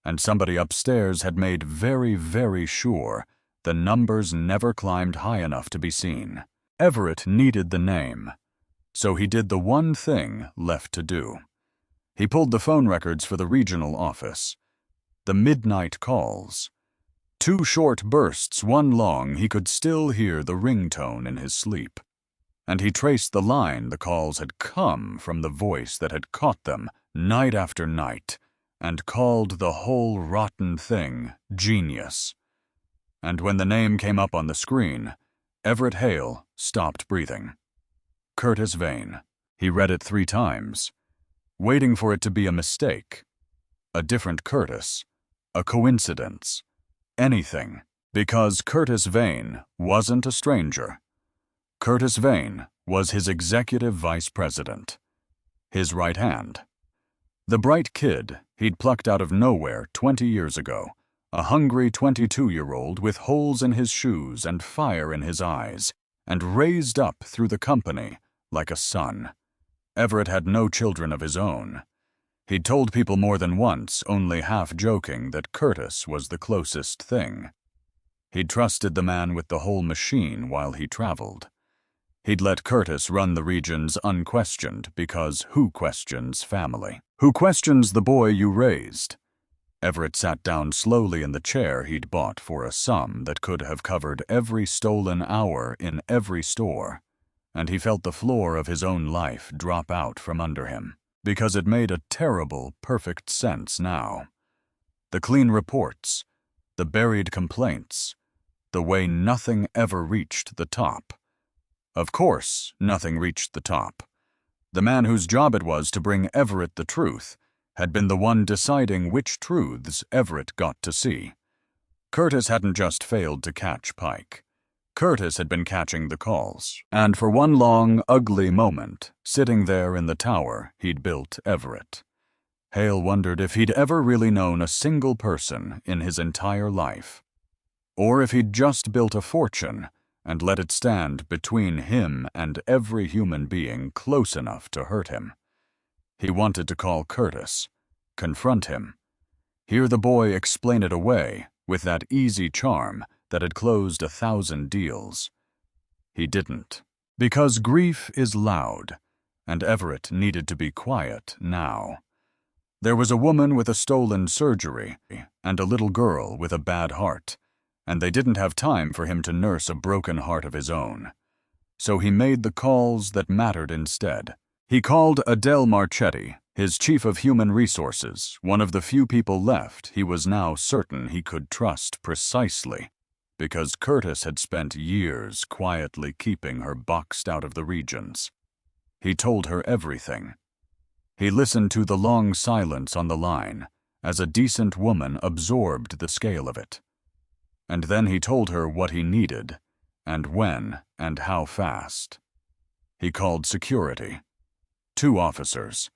And somebody upstairs had made very, very sure the numbers never climbed high enough to be seen. Everett needed the name, so he did the one thing left to do. He pulled the phone records for the regional office. The midnight calls. 2 short bursts, one long, he could still hear the ringtone in his sleep. And he traced the line the calls had come from the voice that had caught them night after night, and called the whole rotten thing genius. And when the name came up on the screen, Everett Hale stopped breathing. Curtis Vane. He read it 3 times, waiting for it to be a mistake, a different Curtis, a coincidence, anything, because Curtis Vane wasn't a stranger. Curtis Vane was his executive vice president, his right hand. The bright kid he'd plucked out of nowhere 20 years ago, a hungry 22-year-old with holes in his shoes and fire in his eyes, and raised up through the company like a son. Everett had no children of his own. He'd told people more than once, only half joking, that Curtis was the closest thing. He'd trusted the man with the whole machine while he traveled. He'd let Curtis run the regions unquestioned because who questions family? Who questions the boy you raised? Everett sat down slowly in the chair he'd bought for a sum that could have covered every stolen hour in every store, and he felt the floor of his own life drop out from under him, because it made a terrible, perfect sense now. The clean reports, the buried complaints, the way nothing ever reached the top. Of course, nothing reached the top. The man whose job it was to bring Everett the truth had been the one deciding which truths Everett got to see. Curtis hadn't just failed to catch Pike. Curtis had been catching the calls, and for one long, ugly moment, sitting there in the tower he'd built Everett. Hale wondered if he'd ever really known a single person in his entire life, or if he'd just built a fortune and let it stand between him and every human being close enough to hurt him. He wanted to call Curtis, confront him, hear the boy explain it away with that easy charm that had closed 1,000 deals. He didn't, because grief is loud, and Everett needed to be quiet now. There was a woman with a stolen surgery and a little girl with a bad heart, and they didn't have time for him to nurse a broken heart of his own. So he made the calls that mattered instead. He called Adele Marchetti, his chief of human resources, one of the few people left he was now certain he could trust precisely, because Curtis had spent years quietly keeping her boxed out of the regions. He told her everything. He listened to the long silence on the line as a decent woman absorbed the scale of it. And then he told her what he needed, and when, and how fast. He called security. 2 officers,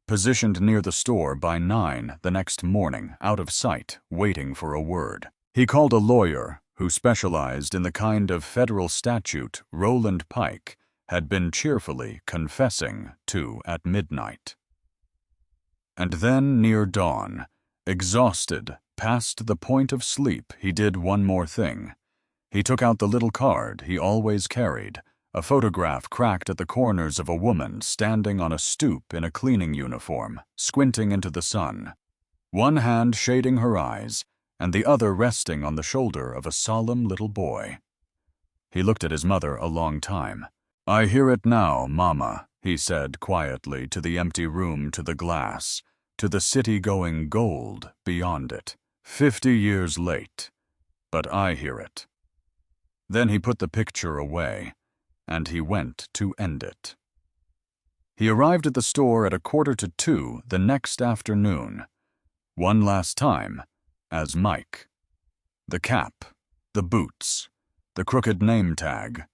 positioned near the store by 9 the next morning, out of sight, waiting for a word. He called a lawyer who specialized in the kind of federal statute Roland Pike had been cheerfully confessing to at midnight. And then, near dawn, exhausted, past the point of sleep, he did one more thing. He took out the little card he always carried, a photograph cracked at the corners of a woman standing on a stoop in a cleaning uniform, squinting into the sun, one hand shading her eyes and the other resting on the shoulder of a solemn little boy. He looked at his mother a long time. I hear it now, Mama, he said quietly to the empty room, to the glass, to the city going gold beyond it. 50 years late, but I hear it. Then he put the picture away, and he went to end it. He arrived at the store at 1:45 the next afternoon, one last time, as Mike. The cap, the boots, the crooked name tag,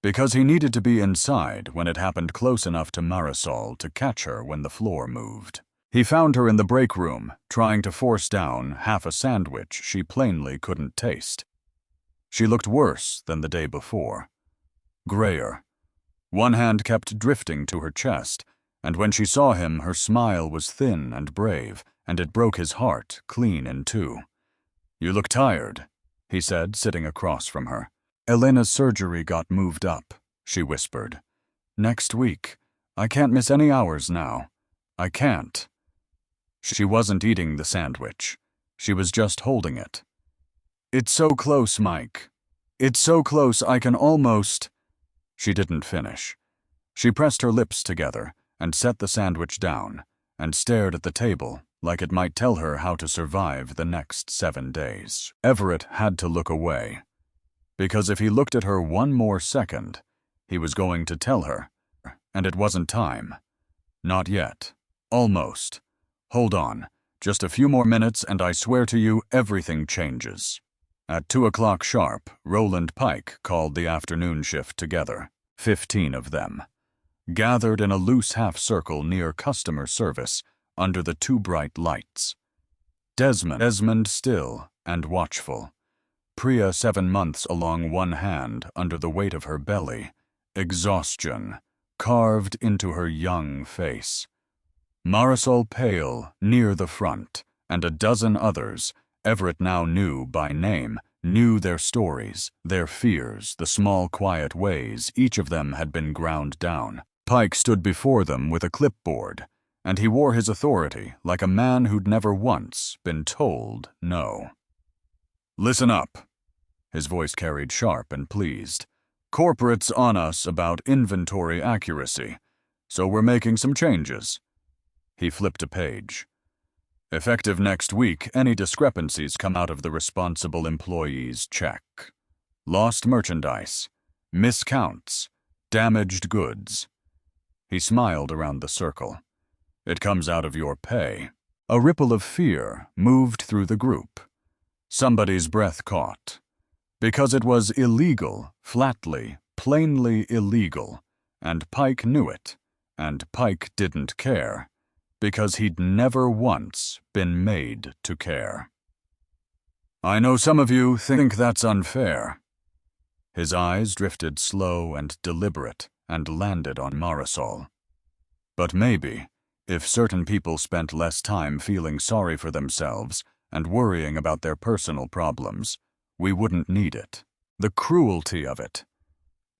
because he needed to be inside when it happened close enough to Marisol to catch her when the floor moved. He found her in the break room, trying to force down half a sandwich she plainly couldn't taste. She looked worse than the day before. Grayer. One hand kept drifting to her chest, and when she saw him, her smile was thin and brave, and it broke his heart clean in two. You look tired, he said, sitting across from her. Elena's surgery got moved up, she whispered. Next week. I can't miss any hours now. I can't. She wasn't eating the sandwich. She was just holding it. It's so close, Mike. It's so close I can almost... She didn't finish. She pressed her lips together and set the sandwich down and stared at the table like it might tell her how to survive the next 7 days. Everett had to look away, because if he looked at her one more second, he was going to tell her, and it wasn't time. Not yet. Almost. Hold on. Just a few more minutes and I swear to you everything changes. At 2 o'clock sharp, Roland Pike called the afternoon shift together, 15 of them, gathered in a loose half-circle near customer service under the 2 bright lights. Desmond still and watchful. Priya 7 months along one hand under the weight of her belly, exhaustion carved into her young face. Marisol pale near the front, and a dozen others Everett now knew by name, knew their stories, their fears, the small quiet ways each of them had been ground down. Pike stood before them with a clipboard, and he wore his authority like a man who'd never once been told no. Listen up. His voice carried sharp and pleased. Corporate's on us about inventory accuracy, so we're making some changes. He flipped a page. Effective next week, any discrepancies come out of the responsible employee's check. Lost merchandise, miscounts, damaged goods. He smiled around the circle. It comes out of your pay. A ripple of fear moved through the group. Somebody's breath caught. Because it was illegal, flatly, plainly illegal, and Pike knew it, and Pike didn't care. Because he'd never once been made to care. I know some of you think that's unfair. His eyes drifted slow and deliberate and landed on Marisol. But maybe, if certain people spent less time feeling sorry for themselves and worrying about their personal problems, we wouldn't need it. The cruelty of it.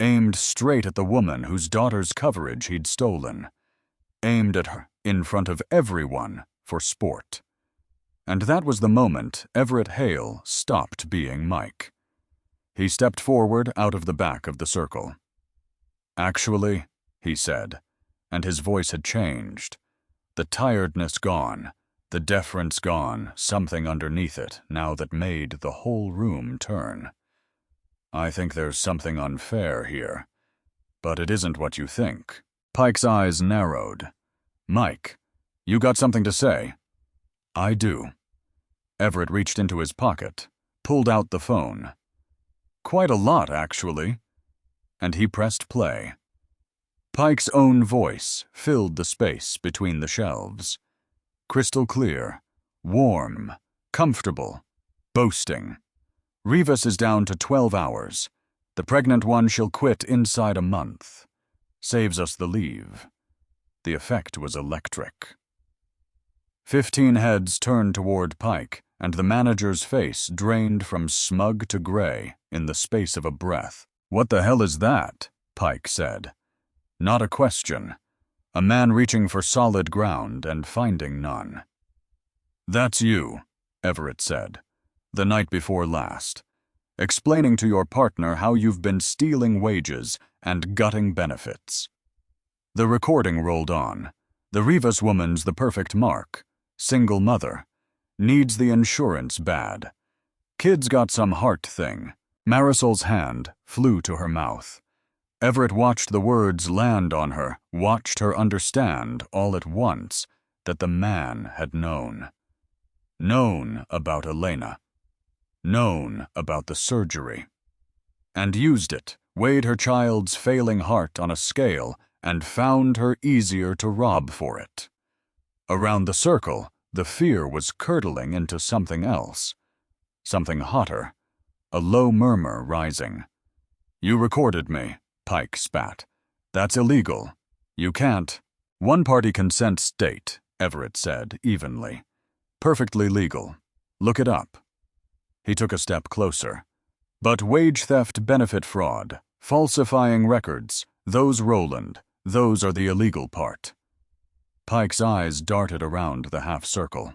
Aimed straight at the woman whose daughter's coverage he'd stolen. Aimed at her in front of everyone for sport. And that was the moment Everett Hale stopped being Mike. He stepped forward out of the back of the circle. Actually, he said, and his voice had changed. The tiredness gone, the deference gone, something underneath it now that made the whole room turn. I think there's something unfair here, but it isn't what you think. Pike's eyes narrowed. Mike, you got something to say? I do. Everett reached into his pocket, pulled out the phone. Quite a lot, actually. And he pressed play. Pike's own voice filled the space between the shelves. Crystal clear, warm, comfortable, boasting. Rivas is down to 12 hours. The pregnant one she'll quit inside a month. Saves us the leave. The effect was electric. 15 heads turned toward Pike, and the manager's face drained from smug to gray in the space of a breath. What the hell is that? Pike said. Not a question. A man reaching for solid ground and finding none. That's you, Everett said, the night before last, explaining to your partner how you've been stealing wages and gutting benefits. The recording rolled on. The Rivas woman's the perfect mark. Single mother. Needs the insurance bad. Kid's got some heart thing. Marisol's hand flew to her mouth. Everett watched the words land on her, watched her understand all at once that the man had known. Known about Elena. Known about the surgery. And used it, weighed her child's failing heart on a scale, and found her easier to rob for it. Around the circle, the fear was curdling into something else. Something hotter. A low murmur rising. "You recorded me," Pike spat. "That's illegal. You can't." "One-party consent state," Everett said evenly. "Perfectly legal. Look it up." He took a step closer. "But wage theft, benefit fraud, falsifying records, those Roland, those are the illegal part." Pike's eyes darted around the half-circle.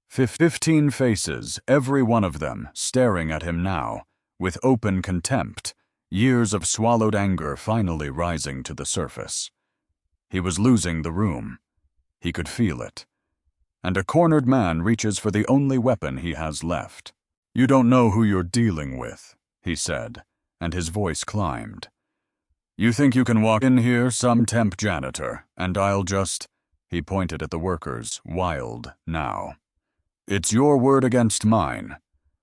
15 faces, every one of them staring at him now, with open contempt, years of swallowed anger finally rising to the surface. He was losing the room. He could feel it. And a cornered man reaches for the only weapon he has left. "You don't know who you're dealing with," he said, and his voice climbed. "You think you can walk in here, some temp janitor, and I'll just—" He pointed at the workers, wild now. "It's your word against mine.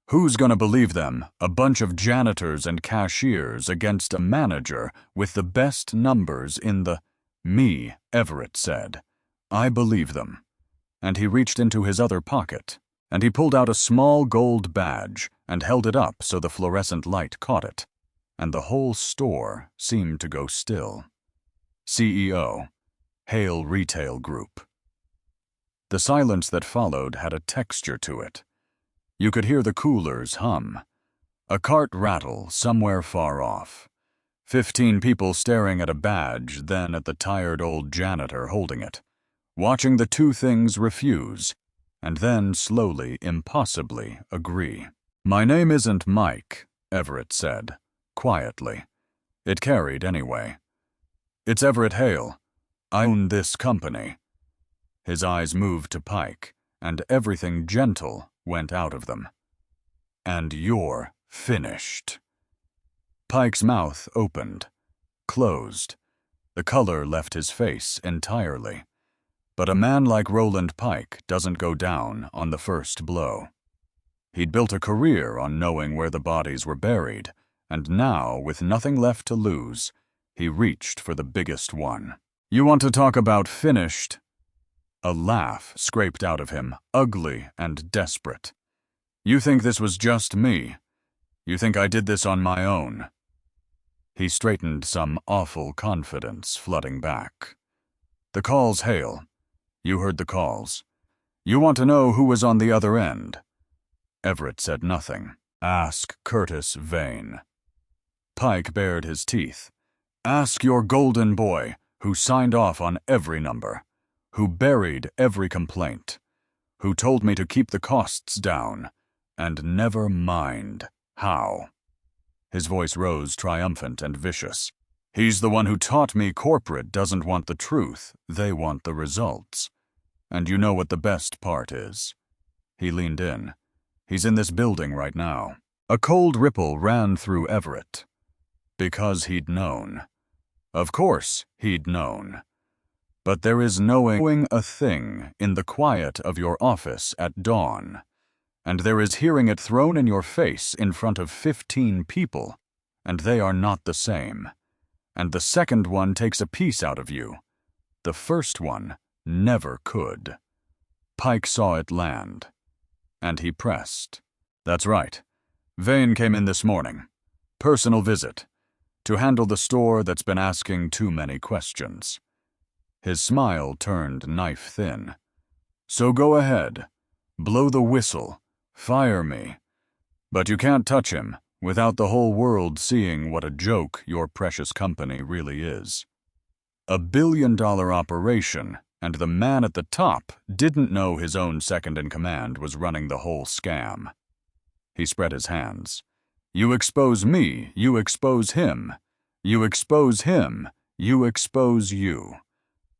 Who's gonna believe them, a bunch of janitors and cashiers against a manager with the best numbers in the—" "Me," Everett said. "I believe them." And he reached into his other pocket, and he pulled out a small gold badge and held it up so the fluorescent light caught it, and the whole store seemed to go still. CEO, Hale Retail Group. The silence that followed had a texture to it. You could hear the coolers hum. A cart rattle somewhere far off. 15 people staring at a badge, then at the tired old janitor holding it, watching the two things refuse, and then slowly, impossibly agree. "My name isn't Mike," Everett said, quietly. It carried anyway. "It's Everett Hale. I own this company." His eyes moved to Pike, and everything gentle went out of them. "And you're finished." Pike's mouth opened, closed. The color left his face entirely. But a man like Roland Pike doesn't go down on the first blow. He'd built a career on knowing where the bodies were buried, and now, with nothing left to lose, he reached for the biggest one. "You want to talk about finished?" A laugh scraped out of him, ugly and desperate. "You think this was just me? You think I did this on my own?" He straightened, some awful confidence flooding back. "The calls, Hale. You heard the calls. You want to know who was on the other end?" Everett said nothing. "Ask Curtis Vane." Pike bared his teeth. "Ask your golden boy, who signed off on every number, who buried every complaint, who told me to keep the costs down, and never mind how." His voice rose triumphant and vicious. "He's the one who taught me corporate doesn't want the truth, they want the results. And you know what the best part is?" He leaned in. "He's in this building right now." A cold ripple ran through Everett. Because he'd known. Of course he'd known. But there is knowing a thing in the quiet of your office at dawn, and there is hearing it thrown in your face in front of 15 people, and they are not the same. And the second one takes a piece out of you. The first one never could. Pike saw it land, and he pressed. "That's right. Vane came in this morning. Personal visit. To handle the store that's been asking too many questions." His smile turned knife-thin. "So go ahead. Blow the whistle. Fire me. But you can't touch him without the whole world seeing what a joke your precious company really is. A billion-dollar operation, and the man at the top didn't know his own second-in-command was running the whole scam." He spread his hands. "You expose me, you expose him. You expose him, you expose you.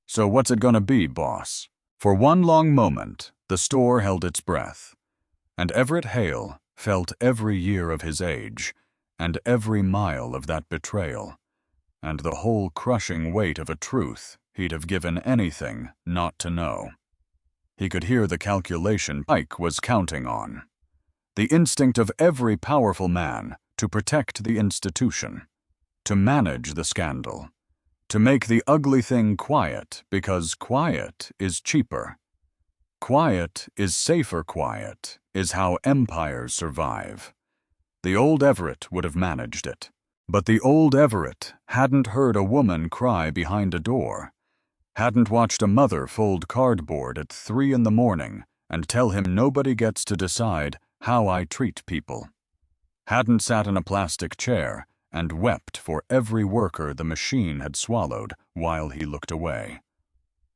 So what's it gonna be, boss? For one long moment, the store held its breath, and Everett Hale felt every year of his age, and every mile of that betrayal, and the whole crushing weight of a truth he'd have given anything not to know. He could hear the calculation Pike was counting on. The instinct of every powerful man to protect the institution, to manage the scandal, to make the ugly thing quiet because quiet is cheaper. Quiet is safer quiet is how empires survive. The old Everett would have managed it. But the old Everett hadn't heard a woman cry behind a door, hadn't watched a mother fold cardboard at 3 a.m. and tell him nobody gets to decide how I treat people, hadn't sat in a plastic chair and wept for every worker the machine had swallowed while he looked away.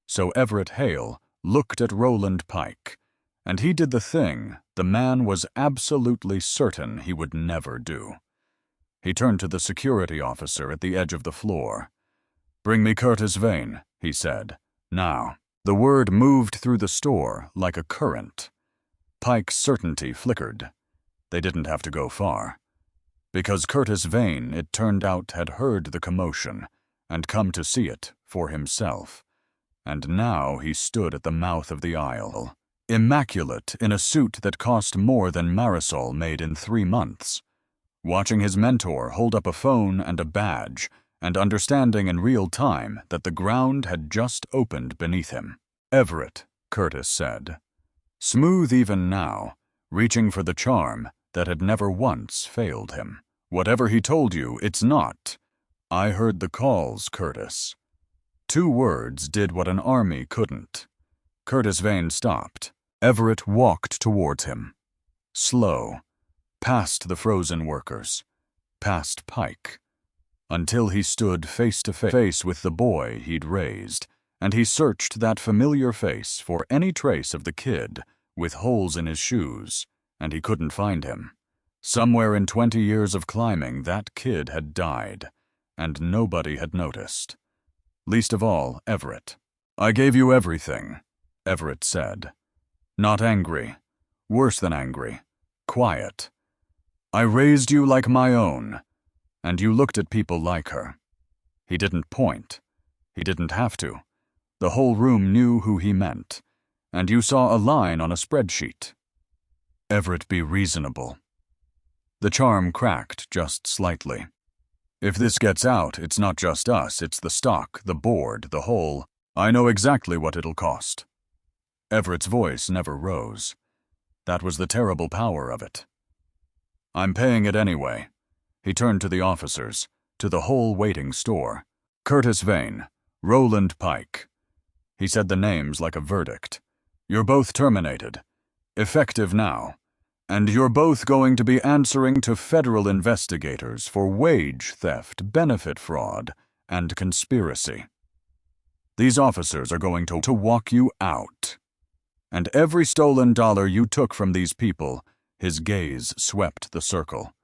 So Everett Hale looked at Roland Pike, and he did the thing the man was absolutely certain he would never do. He turned to the security officer at the edge of the floor. "Bring me Curtis Vane," he said. "Now." The word moved through the store like a current. Pike's certainty flickered. They didn't have to go far. Because Curtis Vane, it turned out, had heard the commotion and come to see it for himself. And now he stood at the mouth of the aisle, immaculate in a suit that cost more than Marisol made in 3 months, watching his mentor hold up a phone and a badge, and understanding in real time that the ground had just opened beneath him. "Everett," Curtis said. Smooth even now, reaching for the charm that had never once failed him. "Whatever he told you, it's not." "I heard the calls, Curtis." 2 words did what an army couldn't. Curtis Vane stopped. Everett walked towards him. Slow. Past the frozen workers. Past Pike. Until he stood face to face with the boy he'd raised, and he searched that familiar face for any trace of the kid with holes in his shoes, and he couldn't find him. Somewhere in 20 years of climbing, that kid had died, and nobody had noticed. Least of all, Everett. "I gave you everything," Everett said. "Not angry. Worse than angry. Quiet. I raised you like my own, and you looked at people like her." He didn't point. He didn't have to. The whole room knew who he meant, and you saw a line on a spreadsheet. "Everett, be reasonable." The charm cracked just slightly. "If this gets out, it's not just us, it's the stock, the board, the whole. I know exactly what it'll cost." Everett's voice never rose. That was the terrible power of it. "I'm paying it anyway." He turned to the officers, to the whole waiting store. "Curtis Vane, Roland Pike." He said the names like a verdict. "You're both terminated. Effective now. And you're both going to be answering to federal investigators for wage theft, benefit fraud, and conspiracy. These officers are going to walk you out. And every stolen dollar you took from these people," his gaze swept the circle.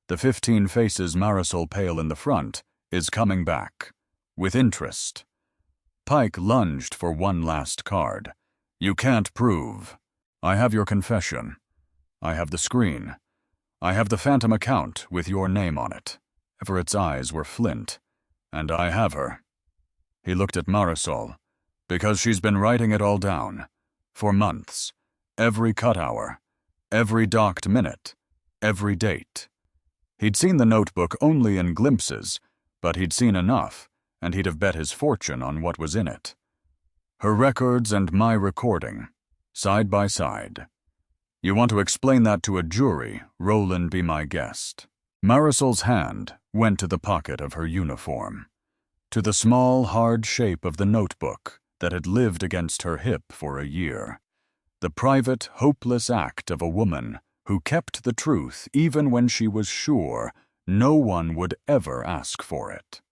"The 15 faces Marisol Pale in the front is coming back. With interest." Pike lunged for one last card. "You can't prove." "I have your confession. I have the screen. I have the phantom account with your name on it." Everett's eyes were flint. "And I have her." He looked at Marisol. "Because she's been writing it all down. For months. Every cut hour. Every docked minute. Every date." He'd seen the notebook only in glimpses, but he'd seen enough, and he'd have bet his fortune on what was in it. "Her records and my recording. Side by side. You want to explain that to a jury, Roland, be my guest." Marisol's hand went to the pocket of her uniform, to the small, hard shape of the notebook that had lived against her hip for a year, the private, hopeless act of a woman who kept the truth even when she was sure no one would ever ask for it.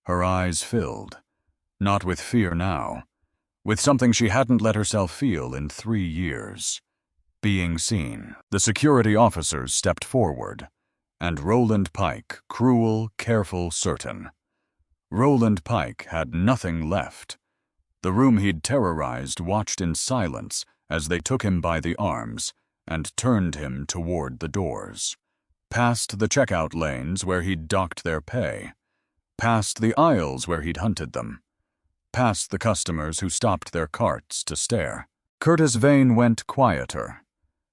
Her eyes filled, not with fear now, with something she hadn't let herself feel in 3 years. Being seen. The security officers stepped forward. and Roland Pike, cruel, careful, certain. Roland Pike had nothing left. The room he'd terrorized watched in silence as they took him by the arms and turned him toward the doors. Past the checkout lanes where he'd docked their pay. Past the aisles where he'd hunted them. Past the customers who stopped their carts to stare. Curtis Vane went quieter.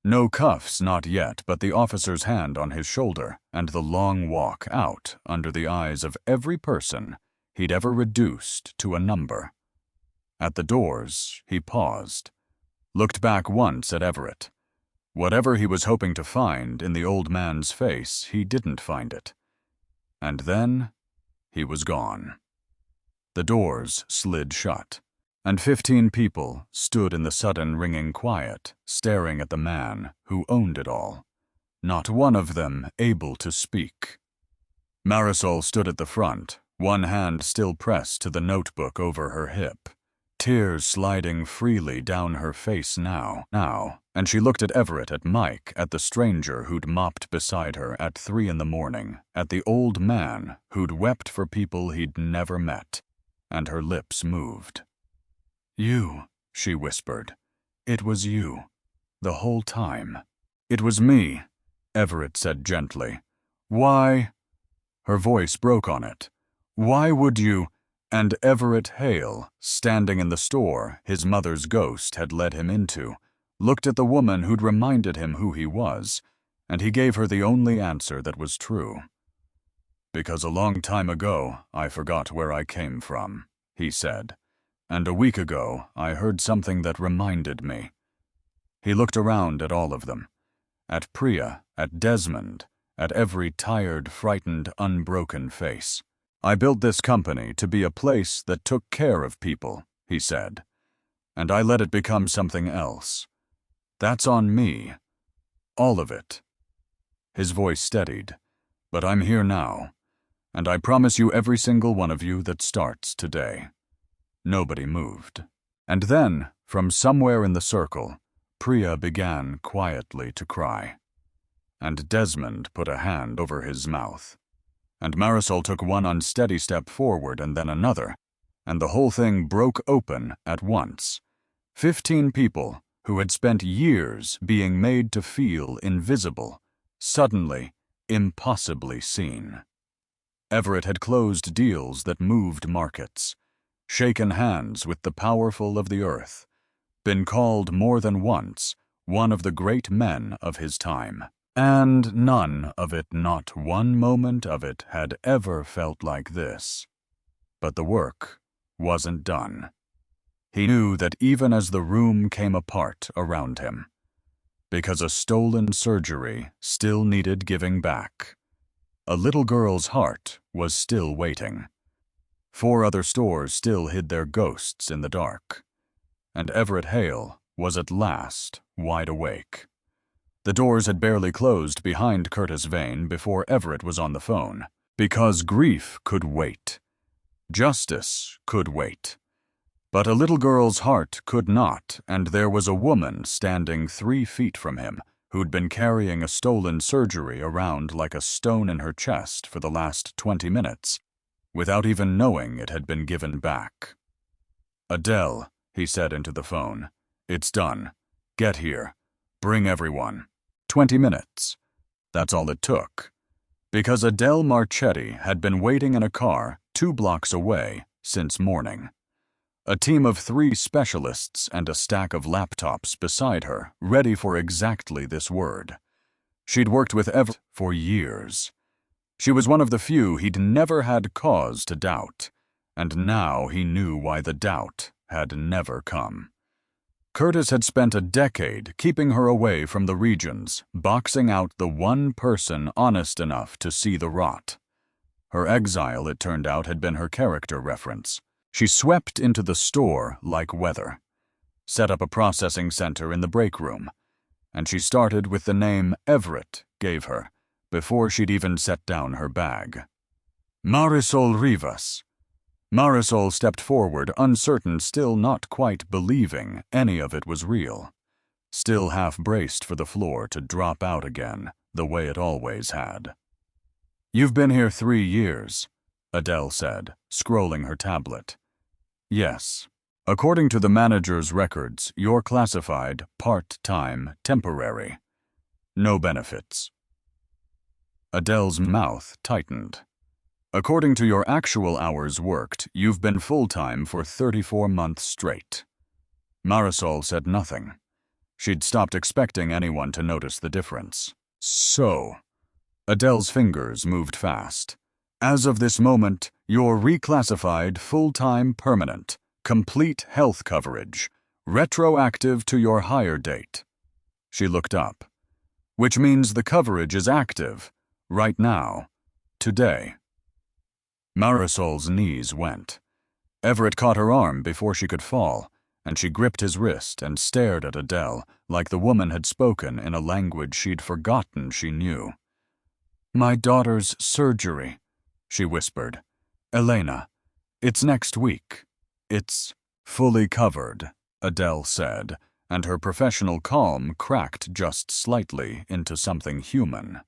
No cuffs, not yet, but the officer's hand on his shoulder and the long walk out under the eyes of every person he'd ever reduced to a number. At the doors, he paused, looked back once at Everett. Whatever he was hoping to find in the old man's face, he didn't find it. And then, he was gone. The doors slid shut, and 15 people stood in the sudden ringing quiet, staring at the man who owned it all, not one of them able to speak. Marisol stood at the front, one hand still pressed to the notebook over her hip, tears sliding freely down her face now, and she looked at Everett, at Mike, at the stranger who'd mopped beside her at 3 a.m, at the old man who'd wept for people he'd never met, and her lips moved. "You," she whispered. "It was you. The whole time." "It was me," Everett said gently. "Why?" Her voice broke on it. "Why would you—" And Everett Hale, standing in the store his mother's ghost had led him into, looked at the woman who'd reminded him who he was, and he gave her the only answer that was true. "Because a long time ago I forgot where I came from," he said, "and a week ago I heard something that reminded me." He looked around at all of them, at Priya, at Desmond, at every tired, frightened, unbroken face. "I built this company to be a place that took care of people," he said, "and I let it become something else. That's on me. All of it." His voice steadied. "But I'm here now, and I promise you every single one of you that starts today." Nobody moved. And then, from somewhere in the circle, Priya began quietly to cry. And Desmond put a hand over his mouth. And Marisol took one unsteady step forward and then another, and the whole thing broke open at once. 15 people who had spent years being made to feel invisible, suddenly, impossibly seen. Everett had closed deals that moved markets, shaken hands with the powerful of the earth, been called more than once one of the great men of his time. And none of it, not one moment of it, had ever felt like this. But the work wasn't done. He knew that even as the room came apart around him, because a stolen surgery still needed giving back. A little girl's heart was still waiting. 4 other stores still hid their ghosts in the dark. And Everett Hale was at last wide awake. The doors had barely closed behind Curtis Vane before Everett was on the phone. Because grief could wait. Justice could wait. But a little girl's heart could not, and there was a woman standing 3 feet from him who'd been carrying a stolen surgery around like a stone in her chest for the last 20 minutes, without even knowing it had been given back. "Adele," he said into the phone, "it's done. Get here. Bring everyone." 20 minutes. That's all it took. Because Adele Marchetti had been waiting in a car 2 blocks away since morning. A team of 3 specialists and a stack of laptops beside her, ready for exactly this word. She'd worked with Everett for years. She was one of the few he'd never had cause to doubt, and now he knew why the doubt had never come. Curtis had spent a decade keeping her away from the regions, boxing out the one person honest enough to see the rot. Her exile, it turned out, had been her character reference. She swept into the store like weather, set up a processing center in the break room, and she started with the name Everett gave her, before she'd even set down her bag. Marisol Rivas. Marisol stepped forward, uncertain, still not quite believing any of it was real, still half braced for the floor to drop out again, the way it always had. You've been here 3 years, Adele said, scrolling her tablet. Yes. According to the manager's records, you're classified part-time temporary. No benefits. Adele's mouth tightened. According to your actual hours worked, you've been full-time for 34 months straight. Marisol said nothing. She'd stopped expecting anyone to notice the difference. So, Adele's fingers moved fast. As of this moment, you're reclassified full-time permanent, complete health coverage, retroactive to your hire date. She looked up. Which means the coverage is active, right now, today. Marisol's knees went. Everett caught her arm before she could fall, and she gripped his wrist and stared at Adele like the woman had spoken in a language she'd forgotten she knew. My daughter's surgery, she whispered. Elena, it's next week. It's fully covered, Adele said, and her professional calm cracked just slightly into something human.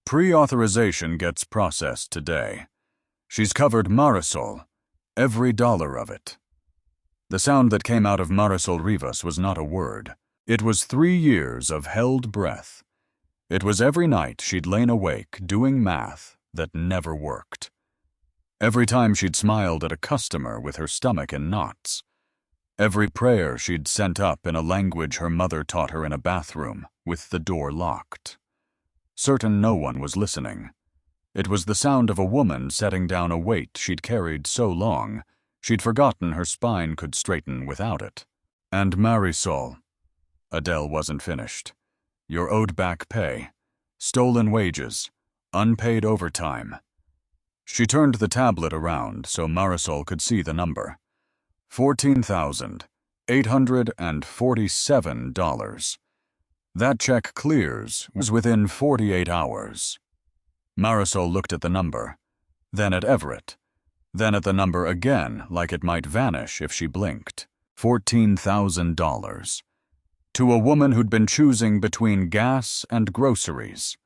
Pre-authorization gets processed today. She's covered Marisol, every dollar of it. The sound that came out of Marisol Rivas was not a word. It was 3 years of held breath. It was every night she'd lain awake doing math that never worked. Every time she'd smiled at a customer with her stomach in knots. Every prayer she'd sent up in a language her mother taught her in a bathroom, with the door locked. Certain no one was listening. It was the sound of a woman setting down a weight she'd carried so long, she'd forgotten her spine could straighten without it. And Marisol. Adele wasn't finished. You're owed back pay, stolen wages, unpaid overtime. She turned the tablet around so Marisol could see the number. $14,847. That check clears was within 48 hours. Marisol looked at the number, then at Everett, then at the number again like it might vanish if she blinked. $14,000. To a woman who'd been choosing between gas and groceries,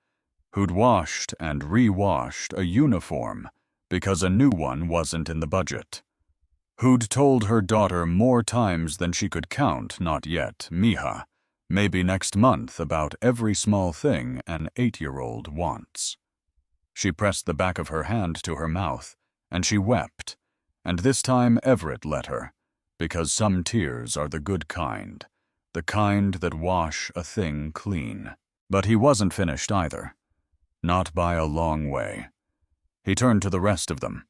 who'd washed and re-washed a uniform because a new one wasn't in the budget, who'd told her daughter more times than she could count, not yet, mija, maybe next month about every small thing an 8-year-old wants. She pressed the back of her hand to her mouth, and she wept, and this time Everett let her, because some tears are the good kind, the kind that wash a thing clean. But he wasn't finished either. Not by a long way. He turned to the rest of them.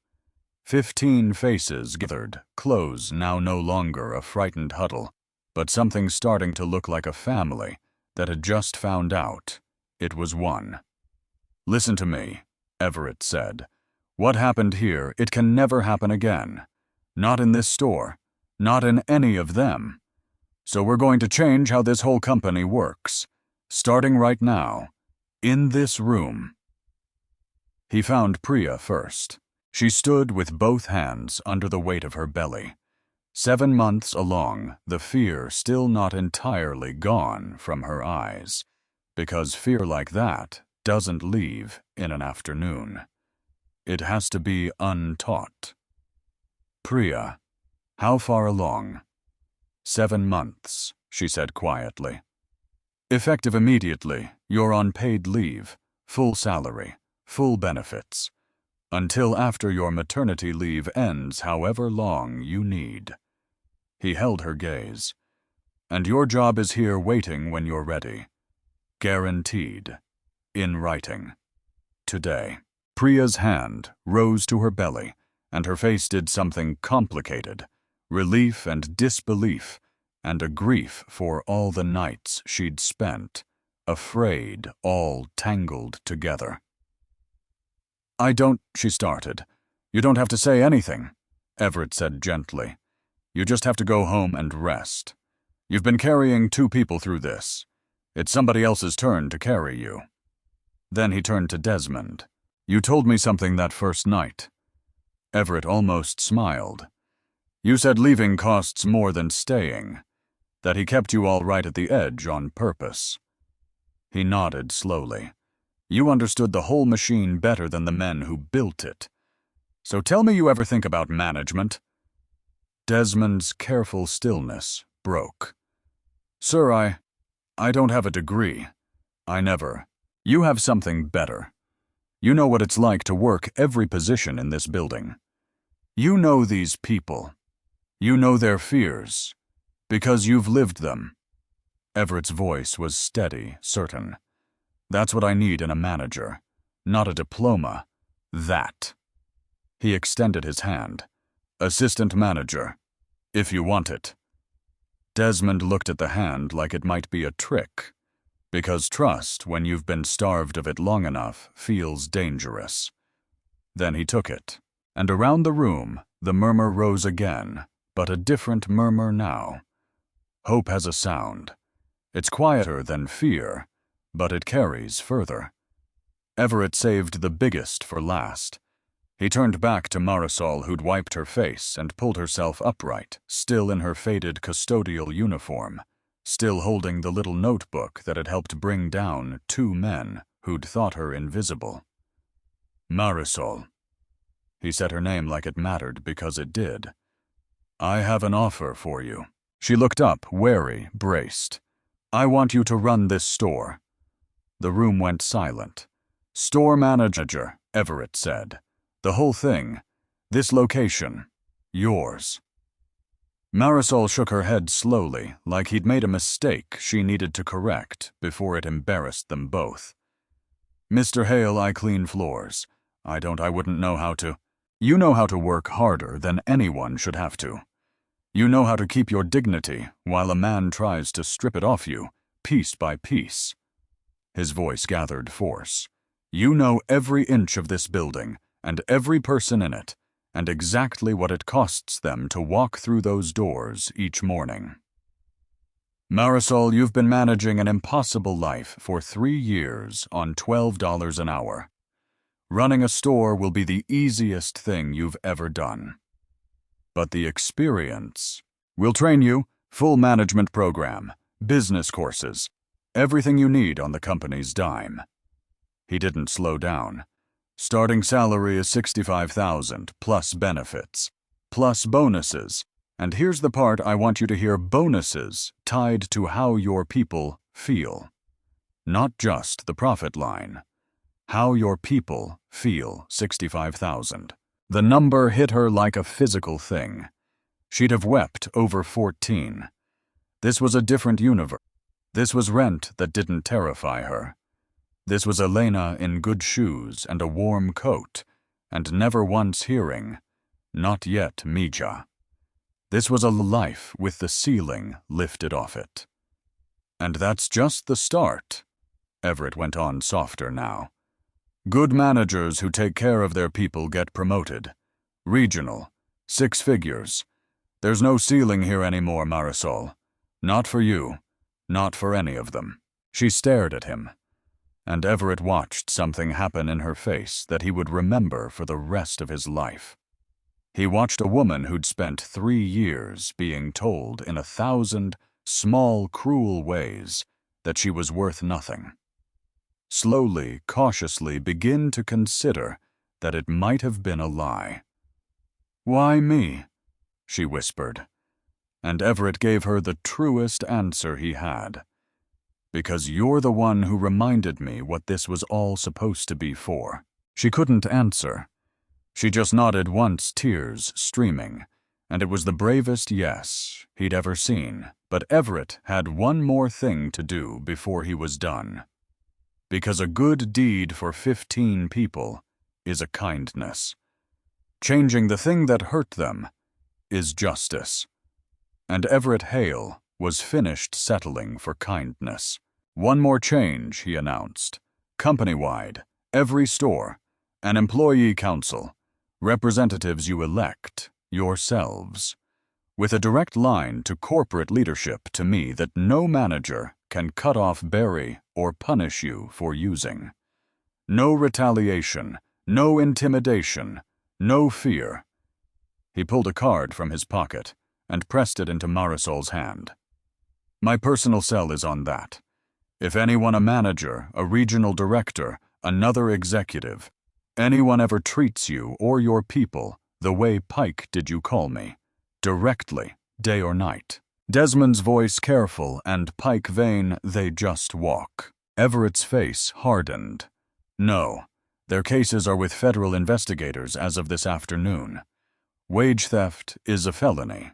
15 faces gathered, clothes now no longer a frightened huddle, but something starting to look like a family that had just found out it was one. Listen to me, Everett said. What happened here, it can never happen again. Not in this store. Not in any of them. So we're going to change how this whole company works. Starting right now. In this room. He found Priya first. She stood with both hands under the weight of her belly. 7 months along, the fear still not entirely gone from her eyes. Because fear like that doesn't leave in an afternoon. It has to be untaught. Priya, how far along? 7 months, she said quietly. Effective immediately, you're on paid leave, full salary, full benefits. Until after your maternity leave ends however long you need. He held her gaze. And your job is here waiting when you're ready. Guaranteed. In writing. Today. Priya's hand rose to her belly, and her face did something complicated. Relief and disbelief, and a grief for all the nights she'd spent, afraid all tangled together. She started. You don't have to say anything, Everett said gently. You just have to go home and rest. You've been carrying 2 people through this. It's somebody else's turn to carry you. Then he turned to Desmond. You told me something that first night. Everett almost smiled. You said leaving costs more than staying. That he kept you all right at the edge on purpose. He nodded slowly. You understood the whole machine better than the men who built it. So tell me you ever think about management." Desmond's careful stillness broke. "Sir, I don't have a degree. I never. You have something better. You know what it's like to work every position in this building. You know these people. You know their fears, because you've lived them." Everett's voice was steady, certain. "That's what I need in a manager. Not a diploma. That." He extended his hand. "Assistant manager, if you want it." Desmond looked at the hand like it might be a trick, because trust, when you've been starved of it long enough, feels dangerous. Then he took it, and around the room the murmur rose again, but a different murmur now. Hope has a sound. It's quieter than fear, but it carries further. Everett saved the biggest for last. He turned back to Marisol, who'd wiped her face and pulled herself upright, still in her faded custodial uniform, still holding the little notebook that had helped bring down 2 men who'd thought her invisible. "Marisol." He said her name like it mattered, because it did. "I have an offer for you." She looked up, wary, braced. "I want you to run this store." The room went silent. "Store manager," Everett said. "The whole thing. This location. Yours." Marisol shook her head slowly, like he'd made a mistake she needed to correct before it embarrassed them both. "Mr. Hale, I clean floors. I wouldn't know how to." "You know how to work harder than anyone should have to. You know how to keep your dignity while a man tries to strip it off you, piece by piece." His voice gathered force. "You know every inch of this building, and every person in it, and exactly what it costs them to walk through those doors each morning. Marisol, you've been managing an impossible life for 3 years on $12 an hour. Running a store will be the easiest thing you've ever done. But the experience. We'll train you, full management program, business courses, everything you need on the company's dime." He didn't slow down. "Starting salary is $65,000 plus benefits, plus bonuses. And here's the part I want you to hear: bonuses tied to how your people feel. Not just the profit line. How your people feel. 65,000. The number hit her like a physical thing. She'd have wept over 14. This was a different universe. This was rent that didn't terrify her. This was Elena in good shoes and a warm coat, and never once hearing, "Not yet, Mija." This was a life with the ceiling lifted off it. "And that's just the start," Everett went on softer now. "Good managers who take care of their people get promoted. Regional. 6 figures. There's no ceiling here anymore, Marisol. Not for you. Not for any of them." She stared at him, and Everett watched something happen in her face that he would remember for the rest of his life. He watched a woman who'd spent 3 years being told in 1,000 small, cruel ways that she was worth nothing. Slowly, cautiously begin to consider that it might have been a lie. "Why me?" she whispered, and Everett gave her the truest answer he had. "Because you're the one who reminded me what this was all supposed to be for." She couldn't answer. She just nodded once, tears streaming, and it was the bravest yes he'd ever seen. But Everett had one more thing to do before he was done. Because a good deed for 15 people is a kindness. Changing the thing that hurt them is justice. And Everett Hale was finished settling for kindness. "One more change," he announced. "Company-wide, every store, an employee council, representatives you elect, yourselves, with a direct line to corporate leadership to me that no manager can cut off, bury, or punish you for using. No retaliation, no intimidation, no fear." He pulled a card from his pocket and pressed it into Marisol's hand. "My personal cell is on that. If anyone, a manager, a regional director, another executive. Anyone ever treats you or your people the way Pike did you call me, directly, day or night. Desmond's voice careful and Pike vain, they just walk. Everett's face hardened. No, their cases are with federal investigators as of this afternoon. Wage theft is a felony.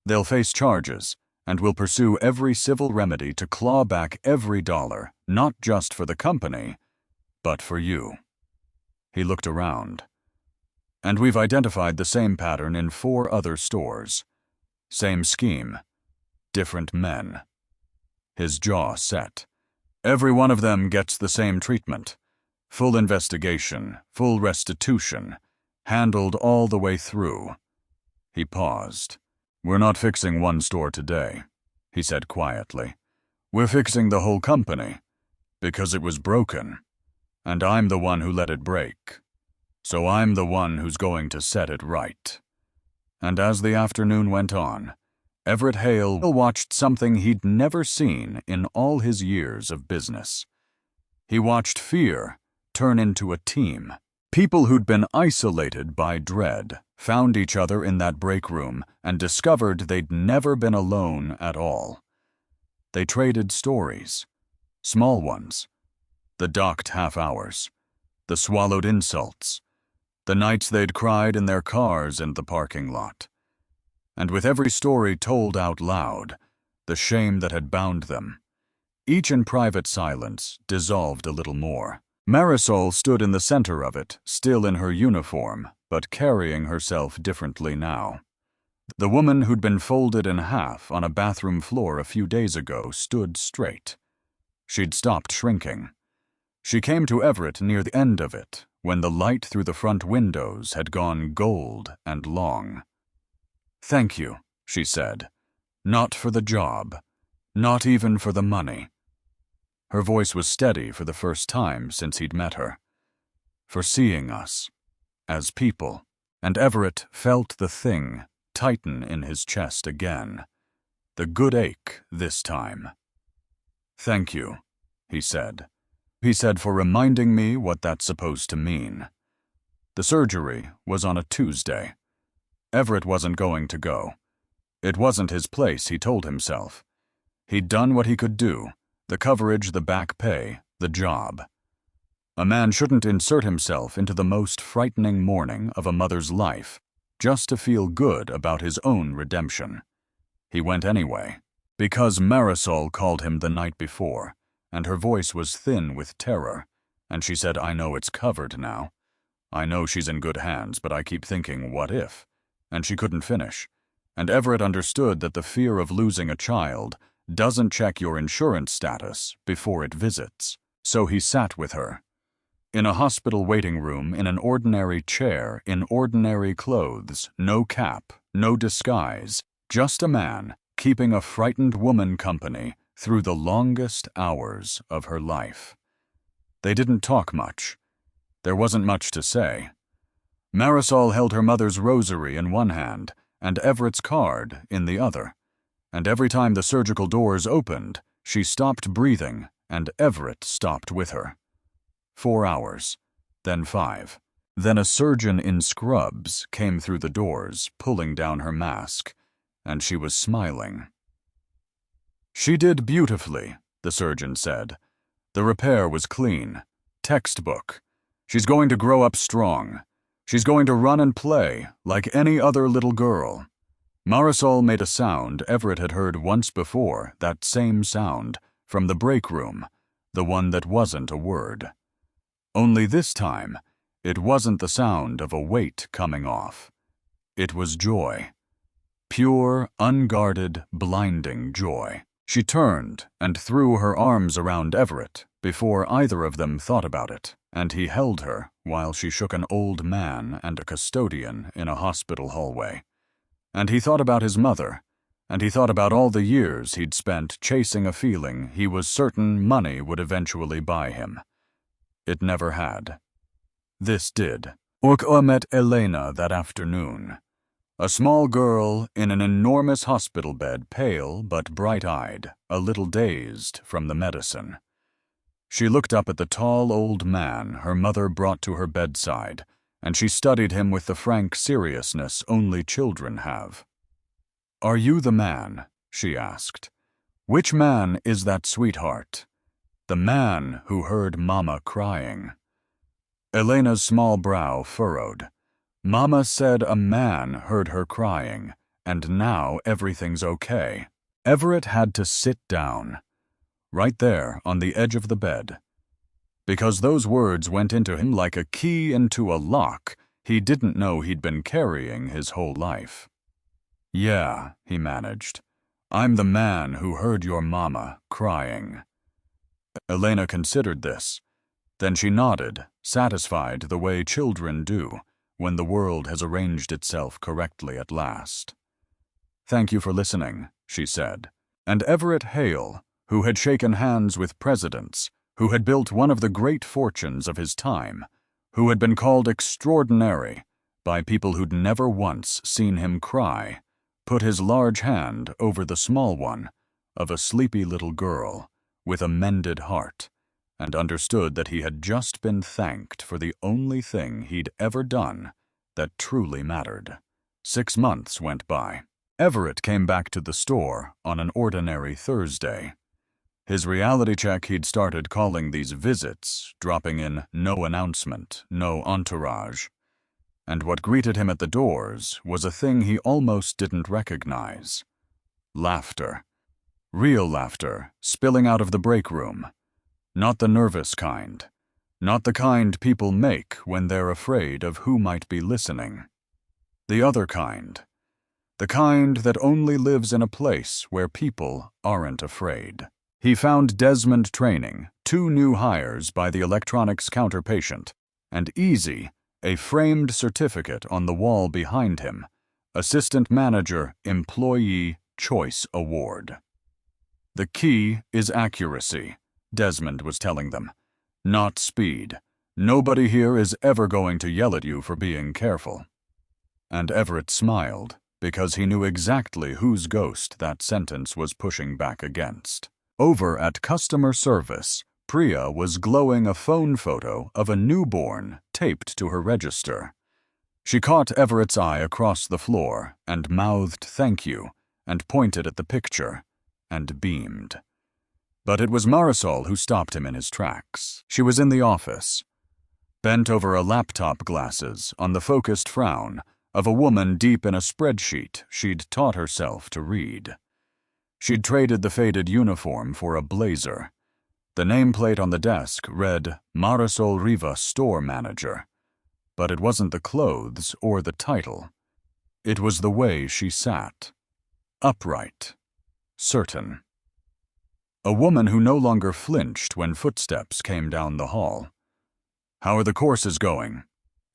They'll face charges and will pursue every civil remedy to claw back every dollar, not just for the company, but for you. He looked around. And we've identified the same pattern in 4 other stores. Same scheme. Different men. His jaw set. Every one of them gets the same treatment. Full investigation, full restitution, handled all the way through. He paused. We're not fixing one store today, he said quietly. We're fixing the whole company, because it was broken, and I'm the one who let it break. So I'm the one who's going to set it right. And as the afternoon went on, Everett Hale watched something he'd never seen in all his years of business. He watched fear turn into a team. People who'd been isolated by dread found each other in that break room and discovered they'd never been alone at all. They traded stories, small ones, the docked half-hours, the swallowed insults, the nights they'd cried in their cars in the parking lot. And with every story told out loud, the shame that had bound them, each in private silence, dissolved a little more. Marisol stood in the center of it, still in her uniform, but carrying herself differently now. The woman who'd been folded in half on a bathroom floor a few days ago stood straight. She'd stopped shrinking. She came to Everett near the end of it, when the light through the front windows had gone gold and long. "Thank you," she said. "Not for the job. Not even for the money." Her voice was steady for the first time since he'd met her. "For seeing us, as people." And Everett felt the thing tighten in his chest again. The good ache this time. "Thank you," he said. He said, "for reminding me what that's supposed to mean." The surgery was on a Tuesday. Everett wasn't going to go. It wasn't his place, he told himself. He'd done what he could do. The coverage, the back pay, the job. A man shouldn't insert himself into the most frightening morning of a mother's life just to feel good about his own redemption. He went anyway, because Marisol called him the night before, and her voice was thin with terror, and she said, "I know it's covered now. I know she's in good hands, but I keep thinking, what if?" And she couldn't finish. And Everett understood that the fear of losing a child doesn't check your insurance status before it visits. So he sat with her. In a hospital waiting room, in an ordinary chair, in ordinary clothes, no cap, no disguise, just a man keeping a frightened woman company through the longest hours of her life. They didn't talk much. There wasn't much to say. Marisol held her mother's rosary in one hand and Everett's card in the other. And every time the surgical doors opened, she stopped breathing, and Everett stopped with her. 4 hours, then 5. Then a surgeon in scrubs came through the doors, pulling down her mask, and she was smiling. "She did beautifully," the surgeon said. "The repair was clean. Textbook. She's going to grow up strong. She's going to run and play like any other little girl." Marisol made a sound Everett had heard once before, that same sound, from the break room, the one that wasn't a word. Only this time, it wasn't the sound of a weight coming off. It was joy. Pure, unguarded, blinding joy. She turned and threw her arms around Everett before either of them thought about it, and he held her while she shook an old man and a custodian in a hospital hallway. And he thought about his mother, and he thought about all the years he'd spent chasing a feeling he was certain money would eventually buy him. It never had. This did. Orko met Elena that afternoon. A small girl in an enormous hospital bed, pale but bright-eyed, a little dazed from the medicine. She looked up at the tall old man her mother brought to her bedside, and she studied him with the frank seriousness only children have. "Are you the man?" she asked. "Which man is that sweetheart? The man who heard Mama crying." Elena's small brow furrowed. Mama said a man heard her crying, and now everything's okay. Everett had to sit down, right there on the edge of the bed. Because those words went into him like a key into a lock he didn't know he'd been carrying his whole life. "Yeah," he managed. "I'm the man who heard your mama crying." Elena considered this. Then she nodded, satisfied the way children do when the world has arranged itself correctly at last. "Thank you for listening," she said. And Everett Hale, who had shaken hands with presidents, who had built one of the great fortunes of his time, who had been called extraordinary by people who'd never once seen him cry, put his large hand over the small one of a sleepy little girl with a mended heart, and understood that he had just been thanked for the only thing he'd ever done that truly mattered. 6 months went by. Everett came back to the store on an ordinary Thursday. His reality check he'd started calling these visits, dropping in no announcement, no entourage. And what greeted him at the doors was a thing he almost didn't recognize. Laughter. Real laughter, spilling out of the break room. Not the nervous kind. Not the kind people make when they're afraid of who might be listening. The other kind. The kind that only lives in a place where people aren't afraid. He found Desmond training 2 new hires by the electronics counterpatient, and Easy, a framed certificate on the wall behind him, Assistant Manager Employee Choice Award. "The key is accuracy," Desmond was telling them, "not speed. Nobody here is ever going to yell at you for being careful." And Everett smiled, because he knew exactly whose ghost that sentence was pushing back against. Over at customer service, Priya was glowing a phone photo of a newborn taped to her register. She caught Everett's eye across the floor and mouthed thank you and pointed at the picture and beamed. But it was Marisol who stopped him in his tracks. She was in the office, bent over a laptop glasses on the focused frown of a woman deep in a spreadsheet she'd taught herself to read. She'd traded the faded uniform for a blazer. The nameplate on the desk read Marisol Rivas Store Manager. But it wasn't the clothes or the title. It was the way she sat. Upright. Certain. A woman who no longer flinched when footsteps came down the hall. "How are the courses going?"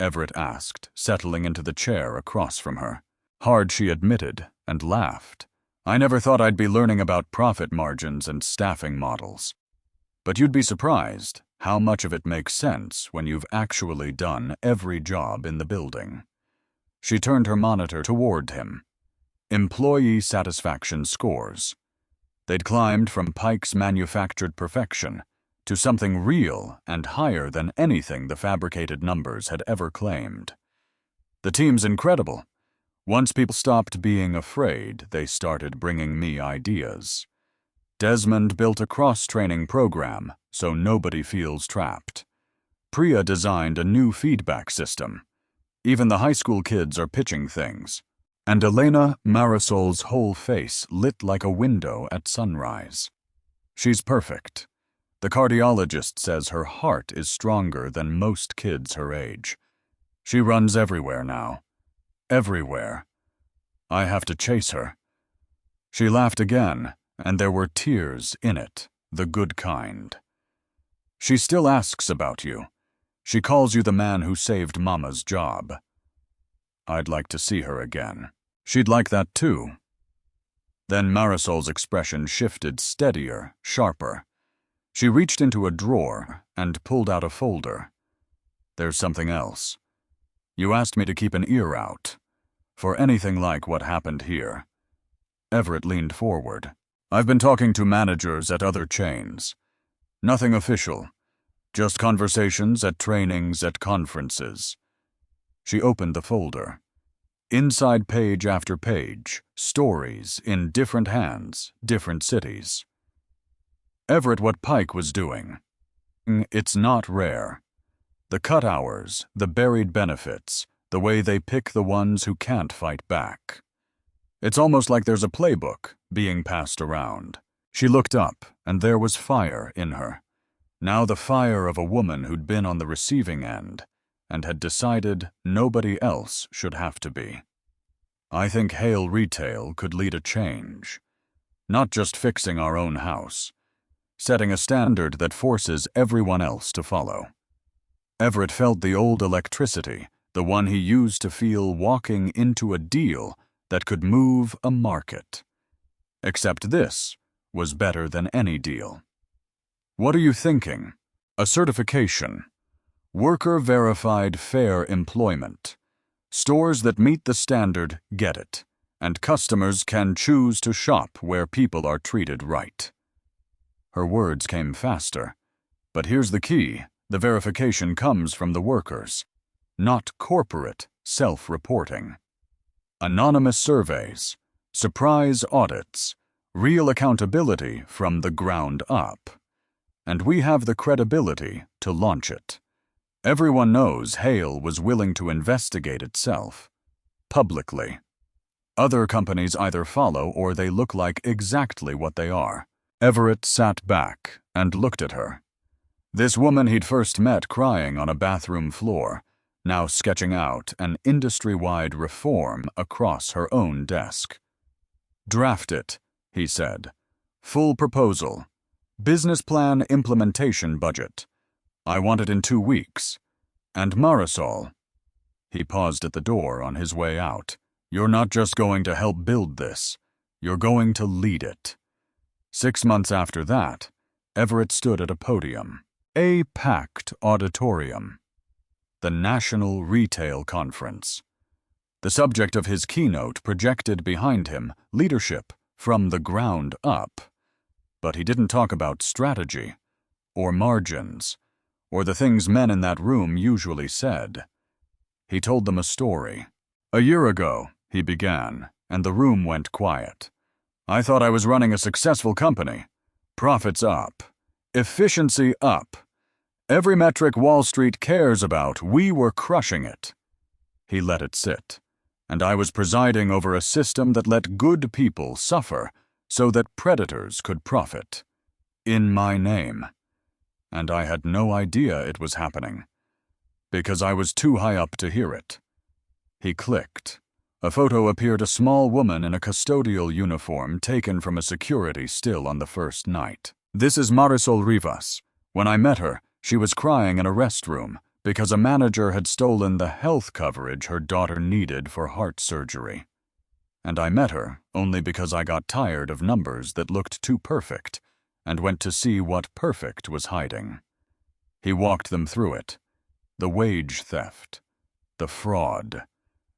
Everett asked, settling into the chair across from her. Hard she admitted, and laughed. "I never thought I'd be learning about profit margins and staffing models. But you'd be surprised how much of it makes sense when you've actually done every job in the building." She turned her monitor toward him. Employee satisfaction scores. They'd climbed from Pike's manufactured perfection to something real and higher than anything the fabricated numbers had ever claimed. "The team's incredible. Once people stopped being afraid, they started bringing me ideas. Desmond built a cross-training program so nobody feels trapped. Priya designed a new feedback system. Even the high school kids are pitching things." And Elena Marisol's whole face lit like a window at sunrise. "She's perfect. The cardiologist says her heart is stronger than most kids her age. She runs everywhere now. Everywhere. I have to chase her." She laughed again, and there were tears in it, the good kind. "She still asks about you. She calls you the man who saved Mama's job. I'd like to see her again." "She'd like that too." Then Marisol's expression shifted steadier, sharper. She reached into a drawer and pulled out a folder. "There's something else. You asked me to keep an ear out for anything like what happened here." Everett leaned forward. "I've been talking to managers at other chains. Nothing official. Just conversations at trainings, at conferences. She opened the folder. Inside page after page, stories in different hands, different cities. Everett, what Pike was doing. It's not rare. The cut hours, the buried benefits, the way they pick the ones who can't fight back. It's almost like there's a playbook being passed around. She looked up, and there was fire in her. Now the fire of a woman who'd been on the receiving end, and had decided nobody else should have to be. I think Hale Retail could lead a change. Not just fixing our own house, setting a standard that forces everyone else to follow. Everett felt the old electricity, the one he used to feel walking into a deal that could move a market. Except this was better than any deal. What are you thinking? A certification. Worker-verified fair employment. Stores that meet the standard get it, and customers can choose to shop where people are treated right. Her words came faster, but here's the key. The verification comes from the workers, not corporate self-reporting. Anonymous surveys, surprise audits, real accountability from the ground up. And we have the credibility to launch it. Everyone knows Hale was willing to investigate itself, publicly. Other companies either follow or they look like exactly what they are. Everett sat back and looked at her. This woman he'd first met crying on a bathroom floor, now sketching out an industry-wide reform across her own desk. "Draft it," he said. "Full proposal. Business plan implementation budget. I want it in 2 weeks. And Marisol." He paused at the door on his way out. "You're not just going to help build this. You're going to lead it." 6 months after that, Everett stood at a podium. A packed auditorium. The National Retail Conference. The subject of his keynote projected behind him leadership from the ground up. But he didn't talk about strategy, or margins, or the things men in that room usually said. He told them a story. "A year ago," he began, and the room went quiet. "I thought I was running a successful company. Profits up. Efficiency up. Every metric Wall Street cares about, we were crushing it." He let it sit. "And I was presiding over a system that let good people suffer so that predators could profit. In my name. And I had no idea it was happening. Because I was too high up to hear it." He clicked. A photo appeared, a small woman in a custodial uniform taken from a security still on the first night. "This is Marisol Rivas. When I met her, she was crying in a restroom because a manager had stolen the health coverage her daughter needed for heart surgery. And I met her only because I got tired of numbers that looked too perfect and went to see what perfect was hiding." He walked them through it. The wage theft, the fraud,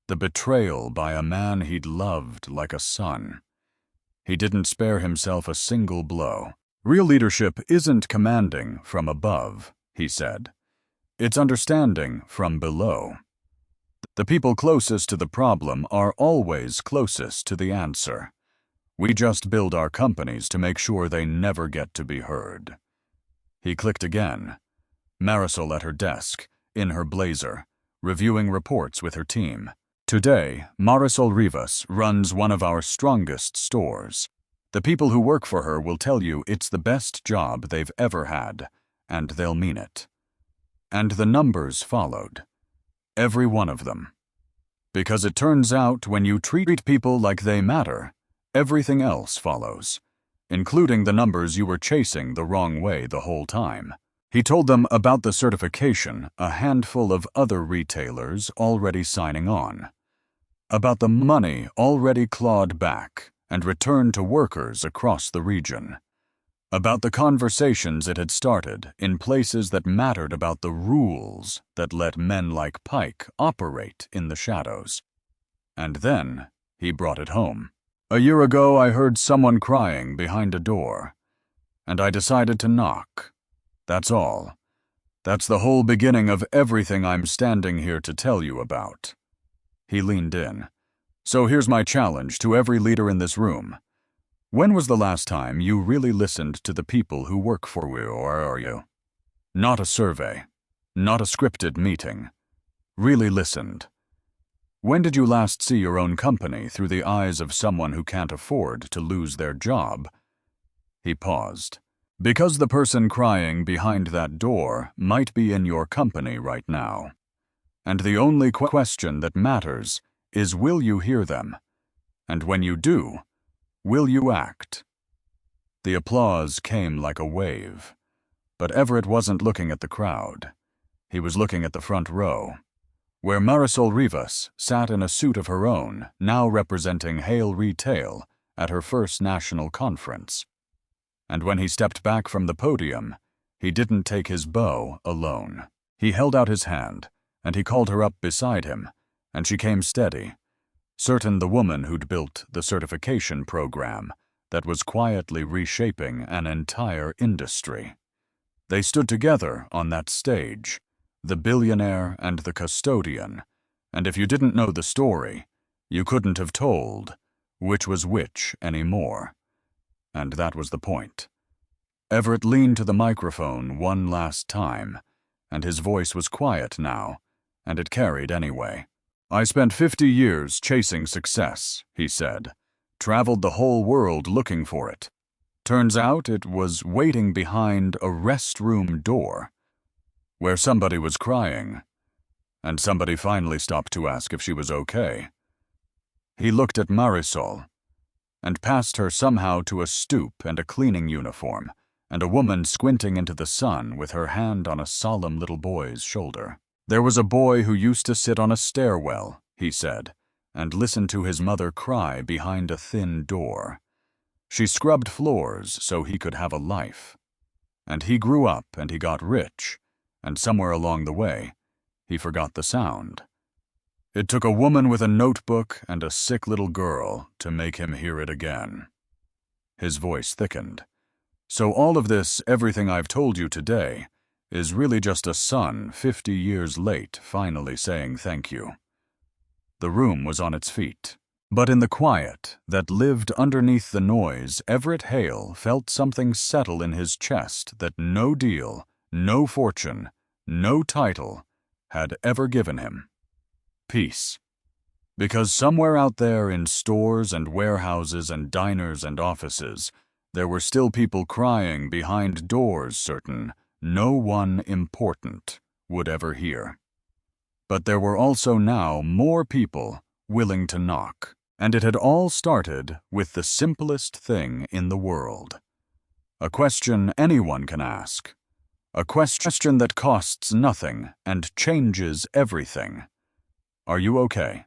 the betrayal by a man he'd loved like a son. He didn't spare himself a single blow. "Real leadership isn't commanding from above," he said. "It's understanding from below. The people closest to the problem are always closest to the answer. We just build our companies to make sure they never get to be heard." He clicked again. Marisol at her desk, in her blazer, reviewing reports with her team. "Today, Marisol Rivas runs one of our strongest stores. The people who work for her will tell you it's the best job they've ever had, and they'll mean it." And the numbers followed. Every one of them. Because it turns out when you treat people like they matter, everything else follows, including the numbers you were chasing the wrong way the whole time. He told them about the certification, a handful of other retailers already signing on. About the money already clawed back and returned to workers across the region. About the conversations it had started in places that mattered about the rules that let men like Pike operate in the shadows. And then he brought it home. "A year ago I heard someone crying behind a door, and I decided to knock. That's all. That's the whole beginning of everything I'm standing here to tell you about." He leaned in. "So here's my challenge to every leader in this room. When was the last time you really listened to the people who work for you, or are you? Not a survey, not a scripted meeting. Really listened. When did you last see your own company through the eyes of someone who can't afford to lose their job?" He paused. "Because the person crying behind that door might be in your company right now. And the only question that matters is, will you hear them? And when you do, will you act?" The applause came like a wave. But Everett wasn't looking at the crowd. He was looking at the front row, where Marisol Rivas sat in a suit of her own, now representing Hale Retail at her first national conference. And when he stepped back from the podium, he didn't take his bow alone. He held out his hand, and he called her up beside him, and she came steady, certain the woman who'd built the certification program that was quietly reshaping an entire industry. They stood together on that stage, the billionaire and the custodian, and if you didn't know the story, you couldn't have told which was which anymore. And that was the point. Everett leaned to the microphone one last time, and his voice was quiet now, and it carried anyway. "I spent 50 years chasing success," he said. "Traveled the whole world looking for it. Turns out it was waiting behind a restroom door, where somebody was crying, and somebody finally stopped to ask if she was okay." He looked at Marisol, and past her somehow to a stoop and a cleaning uniform, and a woman squinting into the sun with her hand on a solemn little boy's shoulder. "There was a boy who used to sit on a stairwell," he said, "and listen to his mother cry behind a thin door. She scrubbed floors so he could have a life. And he grew up and he got rich, and somewhere along the way, he forgot the sound. It took a woman with a notebook and a sick little girl to make him hear it again." His voice thickened. "So all of this, everything I've told you today, is really just a son 50 years late finally saying thank you." The room was on its feet. But in the quiet that lived underneath the noise, Everett Hale felt something settle in his chest that no deal, no fortune, no title had ever given him. Peace. Because somewhere out there in stores and warehouses and diners and offices, there were still people crying behind doors certain no one important would ever hear. But there were also now more people willing to knock. And it had all started with the simplest thing in the world. A question anyone can ask. A question that costs nothing and changes everything. "Are you okay?"